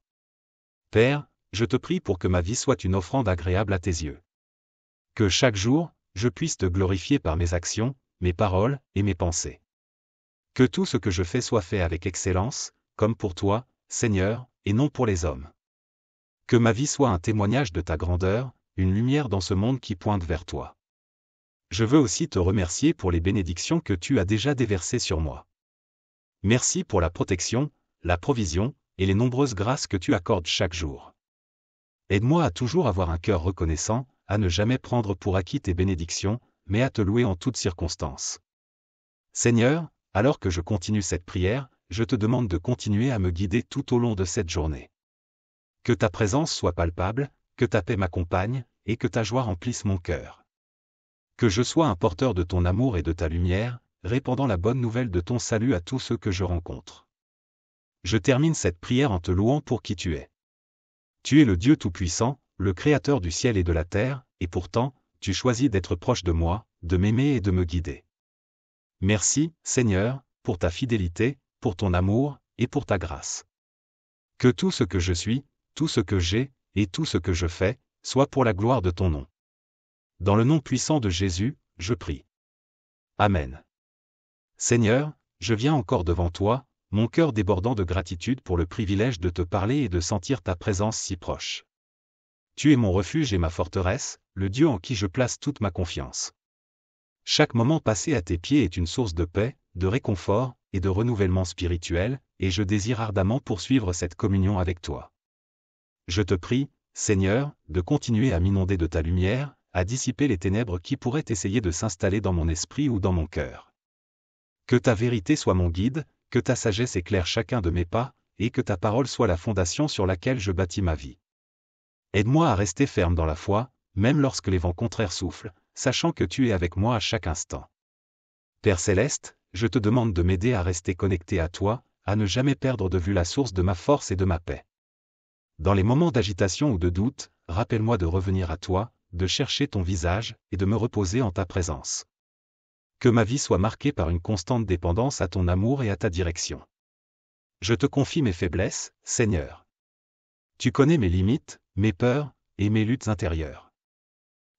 Speaker 1: Père, je te prie pour que ma vie soit une offrande agréable à tes yeux. Que chaque jour, je puisse te glorifier par mes actions, mes paroles et mes pensées. Que tout ce que je fais soit fait avec excellence, comme pour toi, Seigneur, et non pour les hommes. Que ma vie soit un témoignage de ta grandeur, une lumière dans ce monde qui pointe vers toi. Je veux aussi te remercier pour les bénédictions que tu as déjà déversées sur moi. Merci pour la protection, la provision, et les nombreuses grâces que tu accordes chaque jour. Aide-moi à toujours avoir un cœur reconnaissant, à ne jamais prendre pour acquis tes bénédictions, mais à te louer en toutes circonstances. Seigneur, alors que je continue cette prière, je te demande de continuer à me guider tout au long de cette journée. Que ta présence soit palpable, que ta paix m'accompagne, et que ta joie remplisse mon cœur. Que je sois un porteur de ton amour et de ta lumière, répandant la bonne nouvelle de ton salut à tous ceux que je rencontre. Je termine cette prière en te louant pour qui tu es. Tu es le Dieu Tout-Puissant, le Créateur du ciel et de la terre, et pourtant, tu choisis d'être proche de moi, de m'aimer et de me guider. Merci, Seigneur, pour ta fidélité, pour ton amour, et pour ta grâce. Que tout ce que je suis, tout ce que j'ai, et tout ce que je fais, soit pour la gloire de ton nom. Dans le nom puissant de Jésus, je prie. Amen. Seigneur, je viens encore devant toi, mon cœur débordant de gratitude pour le privilège de te parler et de sentir ta présence si proche. Tu es mon refuge et ma forteresse, le Dieu en qui je place toute ma confiance. Chaque moment passé à tes pieds est une source de paix, de réconfort, et de renouvellement spirituel, et je désire ardemment poursuivre cette communion avec toi. Je te prie, Seigneur, de continuer à m'inonder de ta lumière, à dissiper les ténèbres qui pourraient essayer de s'installer dans mon esprit ou dans mon cœur. Que ta vérité soit mon guide, que ta sagesse éclaire chacun de mes pas, et que ta parole soit la fondation sur laquelle je bâtis ma vie. Aide-moi à rester ferme dans la foi, même lorsque les vents contraires soufflent, sachant que tu es avec moi à chaque instant. Père céleste, je te demande de m'aider à rester connecté à toi, à ne jamais perdre de vue la source de ma force et de ma paix. Dans les moments d'agitation ou de doute, rappelle-moi de revenir à toi, de chercher ton visage, et de me reposer en ta présence. Que ma vie soit marquée par une constante dépendance à ton amour et à ta direction. Je te confie mes faiblesses, Seigneur. Tu connais mes limites, mes peurs, et mes luttes intérieures.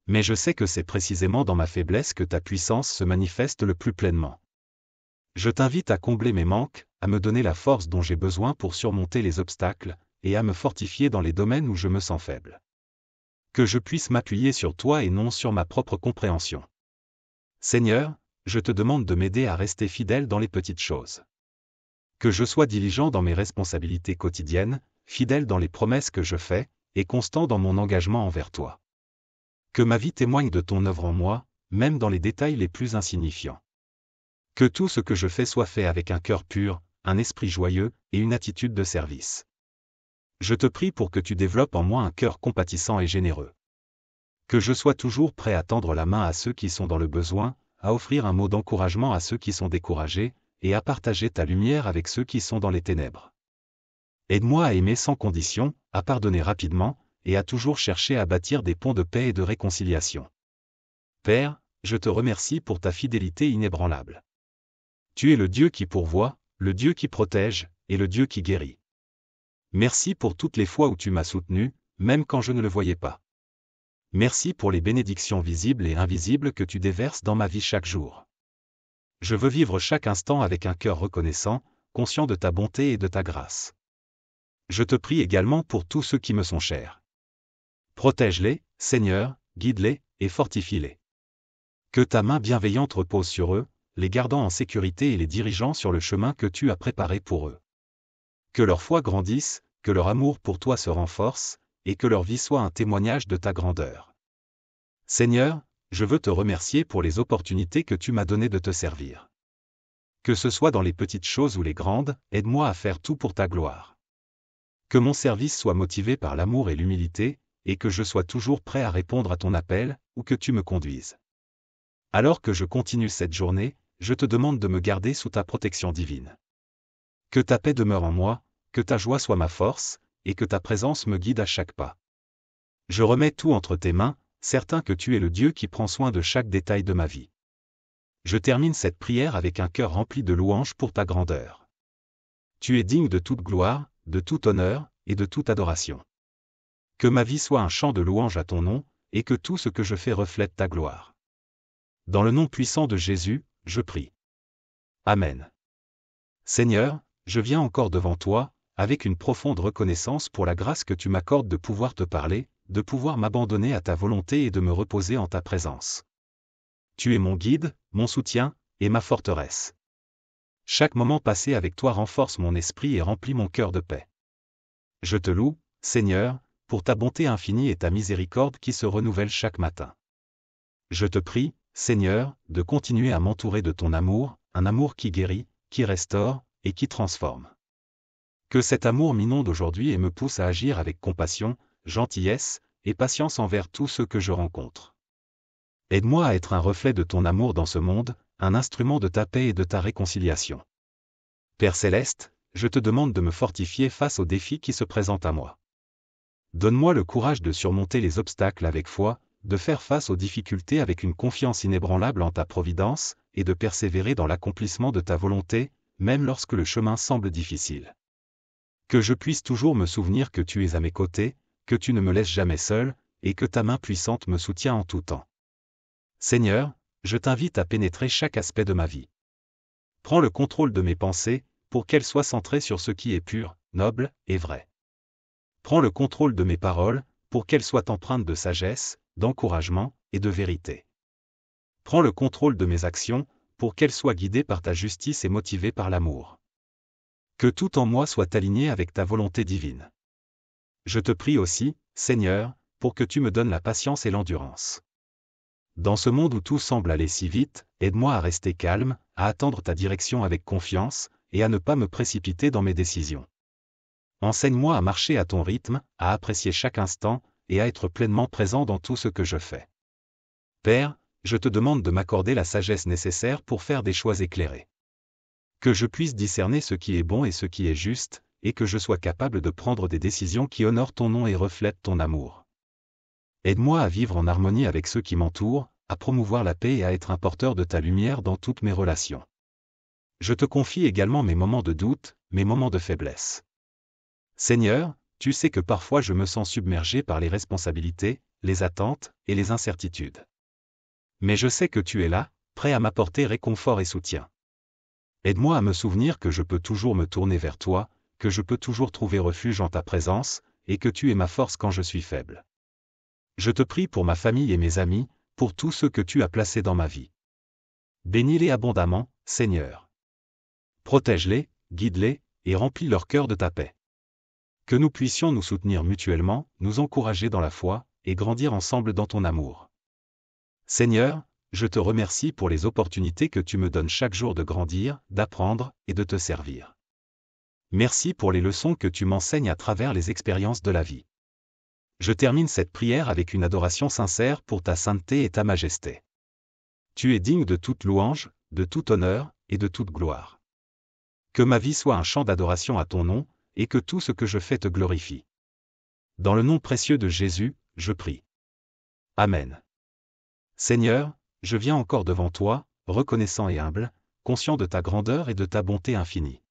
Speaker 1: Mais je sais que c'est précisément dans ma faiblesse que ta puissance se manifeste le plus pleinement. Je t'invite à combler mes manques, à me donner la force dont j'ai besoin pour surmonter les obstacles, et à me fortifier dans les domaines où je me sens faible. Que je puisse m'appuyer sur toi et non sur ma propre compréhension. Seigneur, je te demande de m'aider à rester fidèle dans les petites choses. Que je sois diligent dans mes responsabilités quotidiennes, fidèle dans les promesses que je fais, et constant dans mon engagement envers toi. Que ma vie témoigne de ton œuvre en moi, même dans les détails les plus insignifiants. Que tout ce que je fais soit fait avec un cœur pur, un esprit joyeux et une attitude de service. Je te prie pour que tu développes en moi un cœur compatissant et généreux. Que je sois toujours prêt à tendre la main à ceux qui sont dans le besoin, à offrir un mot d'encouragement à ceux qui sont découragés, et à partager ta lumière avec ceux qui sont dans les ténèbres. Aide-moi à aimer sans condition, à pardonner rapidement, et à toujours chercher à bâtir des ponts de paix et de réconciliation. Père, je te remercie pour ta fidélité inébranlable. Tu es le Dieu qui pourvoit, le Dieu qui protège, et le Dieu qui guérit. Merci pour toutes les fois où tu m'as soutenu, même quand je ne le voyais pas. Merci pour les bénédictions visibles et invisibles que tu déverses dans ma vie chaque jour. Je veux vivre chaque instant avec un cœur reconnaissant, conscient de ta bonté et de ta grâce. Je te prie également pour tous ceux qui me sont chers. Protège-les, Seigneur, guide-les, et fortifie-les. Que ta main bienveillante repose sur eux, les gardant en sécurité et les dirigeant sur le chemin que tu as préparé pour eux. Que leur foi grandisse, que leur amour pour toi se renforce, et que leur vie soit un témoignage de ta grandeur. Seigneur, je veux te remercier pour les opportunités que tu m'as données de te servir. Que ce soit dans les petites choses ou les grandes, aide-moi à faire tout pour ta gloire. Que mon service soit motivé par l'amour et l'humilité, et que je sois toujours prêt à répondre à ton appel, ou que tu me conduises. Alors que je continue cette journée, je te demande de me garder sous ta protection divine. Que ta paix demeure en moi, que ta joie soit ma force, et que ta présence me guide à chaque pas. Je remets tout entre tes mains, certain que tu es le Dieu qui prend soin de chaque détail de ma vie. Je termine cette prière avec un cœur rempli de louanges pour ta grandeur. Tu es digne de toute gloire, de tout honneur, et de toute adoration. Que ma vie soit un chant de louange à ton nom, et que tout ce que je fais reflète ta gloire. Dans le nom puissant de Jésus, je prie. Amen. Seigneur, je viens encore devant toi, avec une profonde reconnaissance pour la grâce que tu m'accordes de pouvoir te parler, de pouvoir m'abandonner à ta volonté et de me reposer en ta présence. Tu es mon guide, mon soutien, et ma forteresse. Chaque moment passé avec toi renforce mon esprit et remplit mon cœur de paix. Je te loue, Seigneur, pour ta bonté infinie et ta miséricorde qui se renouvellent chaque matin. Je te prie, Seigneur, de continuer à m'entourer de ton amour, un amour qui guérit, qui restaure, et qui transforme. Que cet amour m'inonde aujourd'hui et me pousse à agir avec compassion, gentillesse, et patience envers tous ceux que je rencontre. Aide-moi à être un reflet de ton amour dans ce monde, un instrument de ta paix et de ta réconciliation. Père Céleste, je te demande de me fortifier face aux défis qui se présentent à moi. Donne-moi le courage de surmonter les obstacles avec foi, de faire face aux difficultés avec une confiance inébranlable en ta providence, et de persévérer dans l'accomplissement de ta volonté, même lorsque le chemin semble difficile. Que je puisse toujours me souvenir que tu es à mes côtés, que tu ne me laisses jamais seul, et que ta main puissante me soutient en tout temps. Seigneur, je t'invite à pénétrer chaque aspect de ma vie. Prends le contrôle de mes pensées, pour qu'elles soient centrées sur ce qui est pur, noble et vrai. Prends le contrôle de mes paroles, pour qu'elles soient empreintes de sagesse, d'encouragement et de vérité. Prends le contrôle de mes actions, pour qu'elles soient guidées par ta justice et motivées par l'amour. Que tout en moi soit aligné avec ta volonté divine. Je te prie aussi, Seigneur, pour que tu me donnes la patience et l'endurance. Dans ce monde où tout semble aller si vite, aide-moi à rester calme, à attendre ta direction avec confiance, et à ne pas me précipiter dans mes décisions. Enseigne-moi à marcher à ton rythme, à apprécier chaque instant, et à être pleinement présent dans tout ce que je fais. Père, je te demande de m'accorder la sagesse nécessaire pour faire des choix éclairés. Que je puisse discerner ce qui est bon et ce qui est juste, et que je sois capable de prendre des décisions qui honorent ton nom et reflètent ton amour. Aide-moi à vivre en harmonie avec ceux qui m'entourent, à promouvoir la paix et à être un porteur de ta lumière dans toutes mes relations. Je te confie également mes moments de doute, mes moments de faiblesse. Seigneur, tu sais que parfois je me sens submergé par les responsabilités, les attentes et les incertitudes. Mais je sais que tu es là, prêt à m'apporter réconfort et soutien. Aide-moi à me souvenir que je peux toujours me tourner vers toi, que je peux toujours trouver refuge en ta présence, et que tu es ma force quand je suis faible. Je te prie pour ma famille et mes amis, pour tous ceux que tu as placés dans ma vie. Bénis-les abondamment, Seigneur. Protège-les, guide-les, et remplis leur cœur de ta paix. Que nous puissions nous soutenir mutuellement, nous encourager dans la foi, et grandir ensemble dans ton amour. Seigneur, je te remercie pour les opportunités que tu me donnes chaque jour de grandir, d'apprendre, et de te servir. Merci pour les leçons que tu m'enseignes à travers les expériences de la vie. Je termine cette prière avec une adoration sincère pour ta sainteté et ta majesté. Tu es digne de toute louange, de tout honneur, et de toute gloire. Que ma vie soit un chant d'adoration à ton nom, et que tout ce que je fais te glorifie. Dans le nom précieux de Jésus, je prie. Amen. Seigneur, je viens encore devant toi, reconnaissant et humble, conscient de ta grandeur et de ta bonté infinie.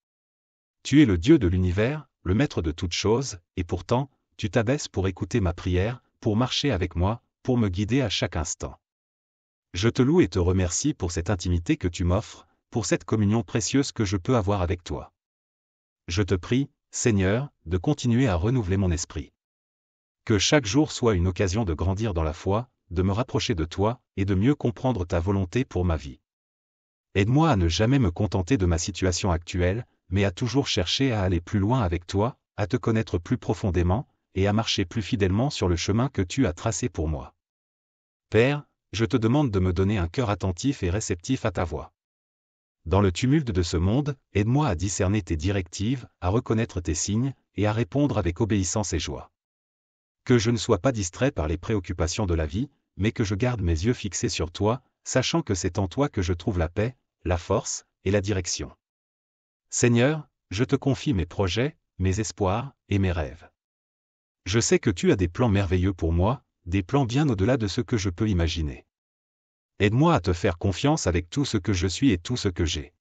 Speaker 1: Tu es le Dieu de l'univers, le maître de toutes choses, et pourtant, tu t'abaisses pour écouter ma prière, pour marcher avec moi, pour me guider à chaque instant. Je te loue et te remercie pour cette intimité que tu m'offres, pour cette communion précieuse que je peux avoir avec toi. Je te prie, Seigneur, de continuer à renouveler mon esprit. Que chaque jour soit une occasion de grandir dans la foi, de me rapprocher de toi, et de mieux comprendre ta volonté pour ma vie. Aide-moi à ne jamais me contenter de ma situation actuelle, mais à toujours chercher à aller plus loin avec toi, à te connaître plus profondément, et à marcher plus fidèlement sur le chemin que tu as tracé pour moi. Père, je te demande de me donner un cœur attentif et réceptif à ta voix. Dans le tumulte de ce monde, aide-moi à discerner tes directives, à reconnaître tes signes, et à répondre avec obéissance et joie. Que je ne sois pas distrait par les préoccupations de la vie, mais que je garde mes yeux fixés sur toi, sachant que c'est en toi que je trouve la paix, la force, et la direction. Seigneur, je te confie mes projets, mes espoirs, et mes rêves. Je sais que tu as des plans merveilleux pour moi, des plans bien au-delà de ce que je peux imaginer. Aide-moi à te faire confiance avec tout ce que je suis et tout ce que j'ai.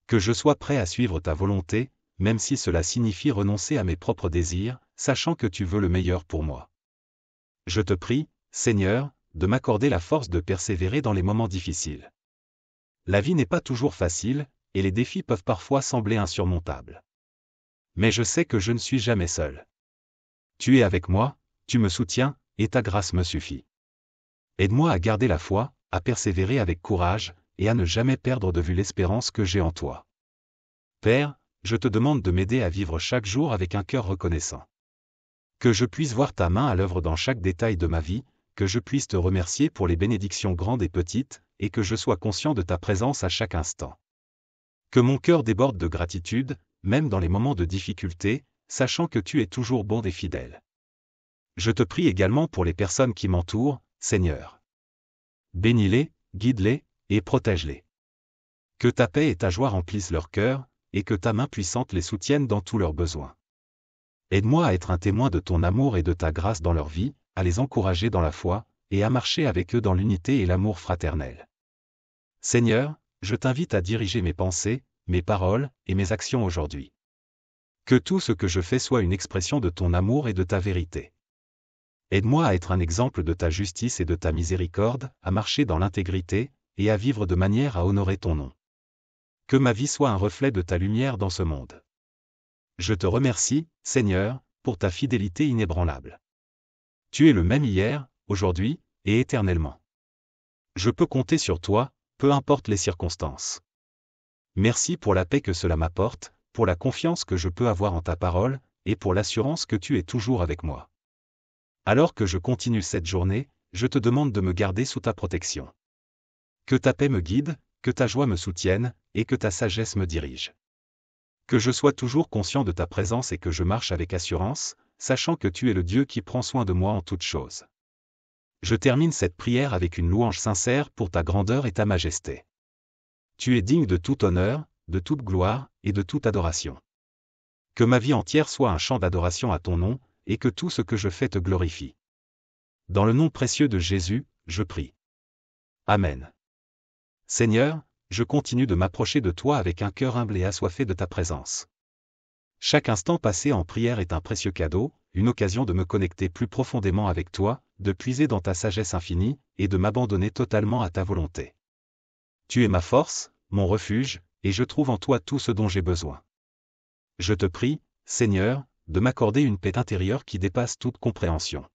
Speaker 1: Que je sois prêt à suivre ta volonté, même si cela signifie renoncer à mes propres désirs, sachant que tu veux le meilleur pour moi. Je te prie, Seigneur, de m'accorder la force de persévérer dans les moments difficiles. La vie n'est pas toujours facile, et les défis peuvent parfois sembler insurmontables. Mais je sais que je ne suis jamais seul. Tu es avec moi, tu me soutiens, et ta grâce me suffit. Aide-moi à garder la foi, à persévérer avec courage, et à ne jamais perdre de vue l'espérance que j'ai en toi. Père, je te demande de m'aider à vivre chaque jour avec un cœur reconnaissant. Que je puisse voir ta main à l'œuvre dans chaque détail de ma vie, que je puisse te remercier pour les bénédictions grandes et petites, et que je sois conscient de ta présence à chaque instant. Que mon cœur déborde de gratitude, même dans les moments de difficulté, sachant que tu es toujours bon et fidèle. Je te prie également pour les personnes qui m'entourent, Seigneur. Bénis-les, guide-les, et protège-les. Que ta paix et ta joie remplissent leur cœur, et que ta main puissante les soutienne dans tous leurs besoins. Aide-moi à être un témoin de ton amour et de ta grâce dans leur vie, à les encourager dans la foi, et à marcher avec eux dans l'unité et l'amour fraternel. Seigneur, je t'invite à diriger mes pensées, mes paroles, et mes actions aujourd'hui. Que tout ce que je fais soit une expression de ton amour et de ta vérité. Aide-moi à être un exemple de ta justice et de ta miséricorde, à marcher dans l'intégrité, et à vivre de manière à honorer ton nom. Que ma vie soit un reflet de ta lumière dans ce monde. Je te remercie, Seigneur, pour ta fidélité inébranlable. Tu es le même hier, aujourd'hui, et éternellement. Je peux compter sur toi, peu importe les circonstances. Merci pour la paix que cela m'apporte, pour la confiance que je peux avoir en ta parole, et pour l'assurance que tu es toujours avec moi. Alors que je continue cette journée, je te demande de me garder sous ta protection. Que ta paix me guide, que ta joie me soutienne, et que ta sagesse me dirige. Que je sois toujours conscient de ta présence et que je marche avec assurance, sachant que tu es le Dieu qui prend soin de moi en toutes choses. Je termine cette prière avec une louange sincère pour ta grandeur et ta majesté. Tu es digne de tout honneur, de toute gloire, et de toute adoration. Que ma vie entière soit un chant d'adoration à ton nom, et que tout ce que je fais te glorifie. Dans le nom précieux de Jésus, je prie. Amen. Seigneur, je continue de m'approcher de toi avec un cœur humble et assoiffé de ta présence. Chaque instant passé en prière est un précieux cadeau, une occasion de me connecter plus profondément avec toi, de puiser dans ta sagesse infinie, et de m'abandonner totalement à ta volonté. Tu es ma force, mon refuge, et je trouve en toi tout ce dont j'ai besoin. Je te prie, Seigneur, de m'accorder une paix intérieure qui dépasse toute compréhension.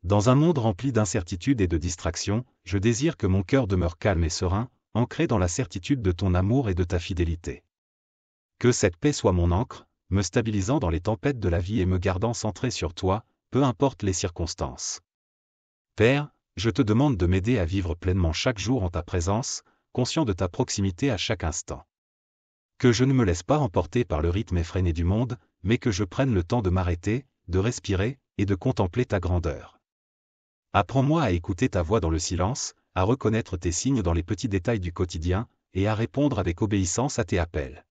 Speaker 1: Dans un monde rempli d'incertitudes et de distractions, je désire que mon cœur demeure calme et serein, ancré dans la certitude de ton amour et de ta fidélité. Que cette paix soit mon ancre, me stabilisant dans les tempêtes de la vie et me gardant centré sur toi, peu importe les circonstances. Père, je te demande de m'aider à vivre pleinement chaque jour en ta présence, conscient de ta proximité à chaque instant. Que je ne me laisse pas emporter par le rythme effréné du monde, mais que je prenne le temps de m'arrêter, de respirer, et de contempler ta grandeur. Apprends-moi à écouter ta voix dans le silence, à reconnaître tes signes dans les petits détails du quotidien, et à répondre avec obéissance à tes appels.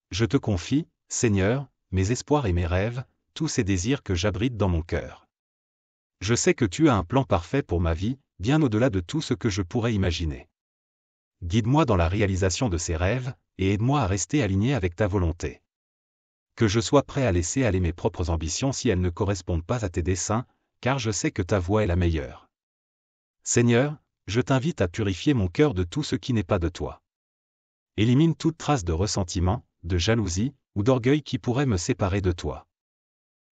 Speaker 1: Je te confie, Seigneur, mes espoirs et mes rêves, tous ces désirs que j'abrite dans mon cœur. Je sais que tu as un plan parfait pour ma vie, bien au-delà de tout ce que je pourrais imaginer. Guide-moi dans la réalisation de ces rêves, et aide-moi à rester aligné avec ta volonté. Que je sois prêt à laisser aller mes propres ambitions si elles ne correspondent pas à tes desseins, car je sais que ta voie est la meilleure. Seigneur, je t'invite à purifier mon cœur de tout ce qui n'est pas de toi. Élimine toute trace de ressentiment, de jalousie, ou d'orgueil qui pourrait me séparer de toi.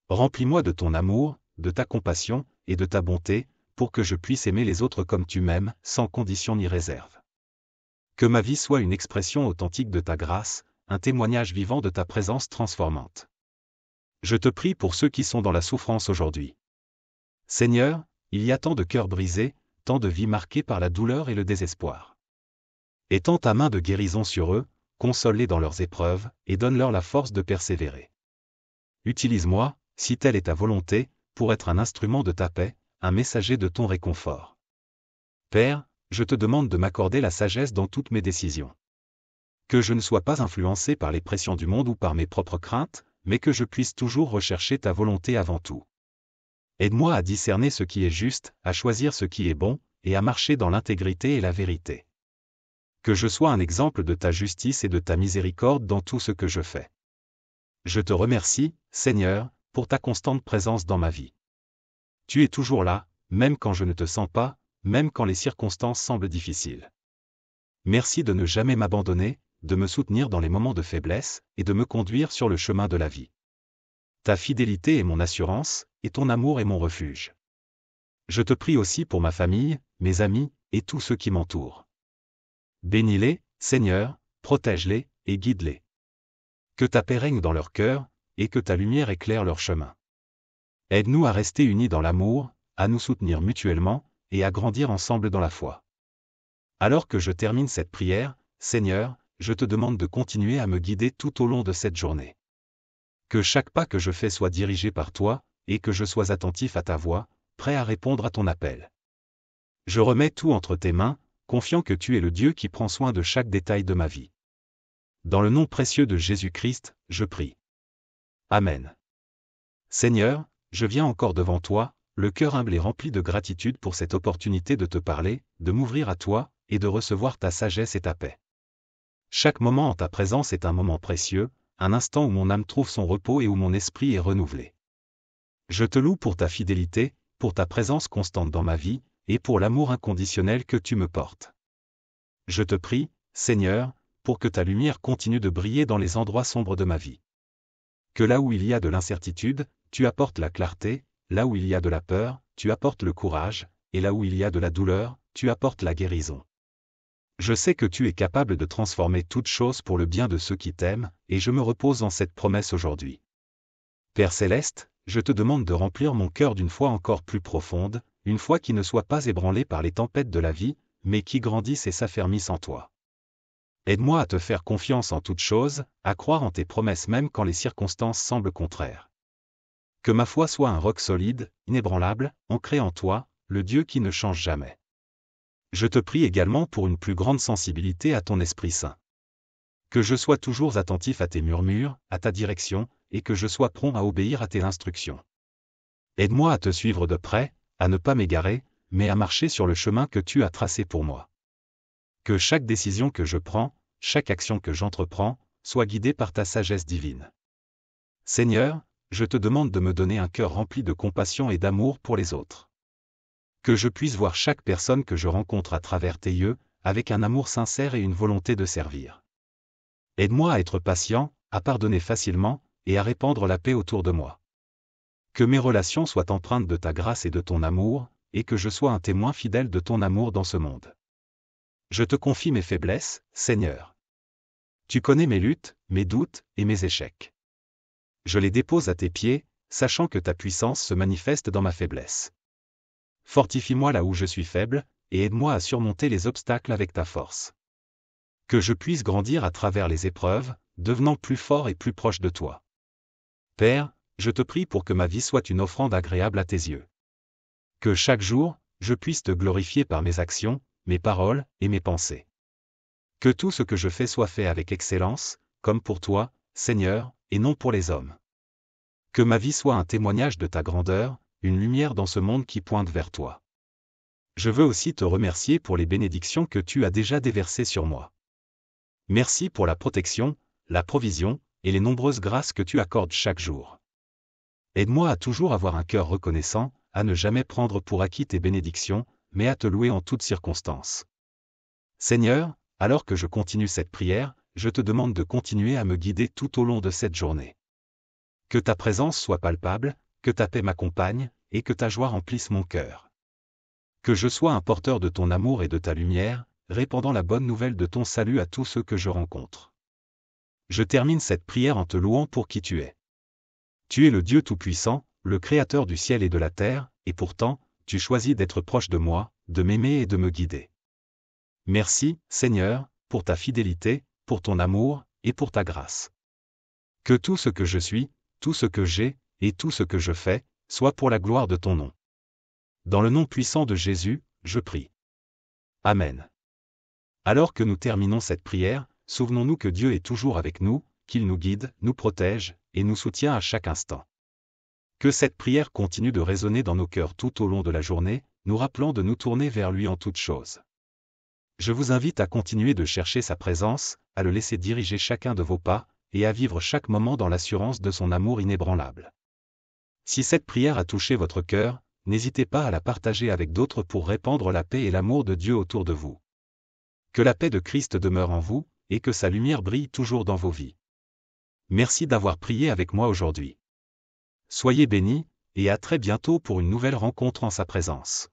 Speaker 1: Remplis-moi de ton amour, de ta compassion, et de ta bonté, pour que je puisse aimer les autres comme tu m'aimes, sans condition ni réserve. Que ma vie soit une expression authentique de ta grâce, un témoignage vivant de ta présence transformante. Je te prie pour ceux qui sont dans la souffrance aujourd'hui. Seigneur, il y a tant de cœurs brisés, tant de vies marquées par la douleur et le désespoir. Étends ta main de guérison sur eux, console-les dans leurs épreuves, et donne-leur la force de persévérer. Utilise-moi, si telle est ta volonté, pour être un instrument de ta paix, un messager de ton réconfort. Père, je te demande de m'accorder la sagesse dans toutes mes décisions. Que je ne sois pas influencé par les pressions du monde ou par mes propres craintes, mais que je puisse toujours rechercher ta volonté avant tout. Aide-moi à discerner ce qui est juste, à choisir ce qui est bon, et à marcher dans l'intégrité et la vérité. Que je sois un exemple de ta justice et de ta miséricorde dans tout ce que je fais. Je te remercie, Seigneur, pour ta constante présence dans ma vie. Tu es toujours là, même quand je ne te sens pas, même quand les circonstances semblent difficiles. Merci de ne jamais m'abandonner, de me soutenir dans les moments de faiblesse, et de me conduire sur le chemin de la vie. Ta fidélité est mon assurance, et ton amour est mon refuge. Je te prie aussi pour ma famille, mes amis, et tous ceux qui m'entourent. Bénis-les, Seigneur, protège-les, et guide-les. Que ta paix règne dans leur cœur, et que ta lumière éclaire leur chemin. Aide-nous à rester unis dans l'amour, à nous soutenir mutuellement, et à grandir ensemble dans la foi. Alors que je termine cette prière, Seigneur, je te demande de continuer à me guider tout au long de cette journée. Que chaque pas que je fais soit dirigé par toi, et que je sois attentif à ta voix, prêt à répondre à ton appel. Je remets tout entre tes mains, confiant que tu es le Dieu qui prend soin de chaque détail de ma vie. Dans le nom précieux de Jésus-Christ, je prie. Amen. Seigneur, je viens encore devant toi, le cœur humble et rempli de gratitude pour cette opportunité de te parler, de m'ouvrir à toi, et de recevoir ta sagesse et ta paix. Chaque moment en ta présence est un moment précieux, un instant où mon âme trouve son repos et où mon esprit est renouvelé. Je te loue pour ta fidélité, pour ta présence constante dans ma vie, et pour l'amour inconditionnel que tu me portes. Je te prie, Seigneur, pour que ta lumière continue de briller dans les endroits sombres de ma vie. Que là où il y a de l'incertitude, tu apportes la clarté, là où il y a de la peur, tu apportes le courage, et là où il y a de la douleur, tu apportes la guérison. Je sais que tu es capable de transformer toutes choses pour le bien de ceux qui t'aiment, et je me repose en cette promesse aujourd'hui. Père céleste, je te demande de remplir mon cœur d'une foi encore plus profonde, une foi qui ne soit pas ébranlée par les tempêtes de la vie, mais qui grandisse et s'affermisse en toi. Aide-moi à te faire confiance en toutes choses, à croire en tes promesses même quand les circonstances semblent contraires. Que ma foi soit un roc solide, inébranlable, ancré en toi, le Dieu qui ne change jamais. Je te prie également pour une plus grande sensibilité à ton Esprit Saint. Que je sois toujours attentif à tes murmures, à ta direction, et que je sois prompt à obéir à tes instructions. Aide-moi à te suivre de près, à ne pas m'égarer, mais à marcher sur le chemin que tu as tracé pour moi. Que chaque décision que je prends, chaque action que j'entreprends, soit guidée par ta sagesse divine. Seigneur, je te demande de me donner un cœur rempli de compassion et d'amour pour les autres. Que je puisse voir chaque personne que je rencontre à travers tes yeux, avec un amour sincère et une volonté de servir. Aide-moi à être patient, à pardonner facilement, et à répandre la paix autour de moi. Que mes relations soient empreintes de ta grâce et de ton amour, et que je sois un témoin fidèle de ton amour dans ce monde. Je te confie mes faiblesses, Seigneur. Tu connais mes luttes, mes doutes, et mes échecs. Je les dépose à tes pieds, sachant que ta puissance se manifeste dans ma faiblesse. Fortifie-moi là où je suis faible, et aide-moi à surmonter les obstacles avec ta force. Que je puisse grandir à travers les épreuves, devenant plus fort et plus proche de toi. Père, je te prie pour que ma vie soit une offrande agréable à tes yeux. Que chaque jour, je puisse te glorifier par mes actions, mes paroles et mes pensées. Que tout ce que je fais soit fait avec excellence, comme pour toi, Seigneur, et non pour les hommes. Que ma vie soit un témoignage de ta grandeur, une lumière dans ce monde qui pointe vers toi. Je veux aussi te remercier pour les bénédictions que tu as déjà déversées sur moi. Merci pour la protection, la provision, et les nombreuses grâces que tu accordes chaque jour. Aide-moi à toujours avoir un cœur reconnaissant, à ne jamais prendre pour acquis tes bénédictions, mais à te louer en toutes circonstances. Seigneur, alors que je continue cette prière, je te demande de continuer à me guider tout au long de cette journée. Que ta présence soit palpable, que ta paix m'accompagne, et que ta joie remplisse mon cœur. Que je sois un porteur de ton amour et de ta lumière, répandant la bonne nouvelle de ton salut à tous ceux que je rencontre. Je termine cette prière en te louant pour qui tu es. Tu es le Dieu Tout-Puissant, le Créateur du ciel et de la terre, et pourtant, tu choisis d'être proche de moi, de m'aimer et de me guider. Merci, Seigneur, pour ta fidélité, pour ton amour, et pour ta grâce. Que tout ce que je suis, tout ce que j'ai, et tout ce que je fais, soit pour la gloire de ton nom. Dans le nom puissant de Jésus, je prie. Amen. Alors que nous terminons cette prière, souvenons-nous que Dieu est toujours avec nous, qu'il nous guide, nous protège, et nous soutient à chaque instant. Que cette prière continue de résonner dans nos cœurs tout au long de la journée, nous rappelant de nous tourner vers lui en toutes choses. Je vous invite à continuer de chercher sa présence, à le laisser diriger chacun de vos pas, et à vivre chaque moment dans l'assurance de son amour inébranlable. Si cette prière a touché votre cœur, n'hésitez pas à la partager avec d'autres pour répandre la paix et l'amour de Dieu autour de vous. Que la paix de Christ demeure en vous, et que sa lumière brille toujours dans vos vies. Merci d'avoir prié avec moi aujourd'hui. Soyez bénis, et à très bientôt pour une nouvelle rencontre en sa présence.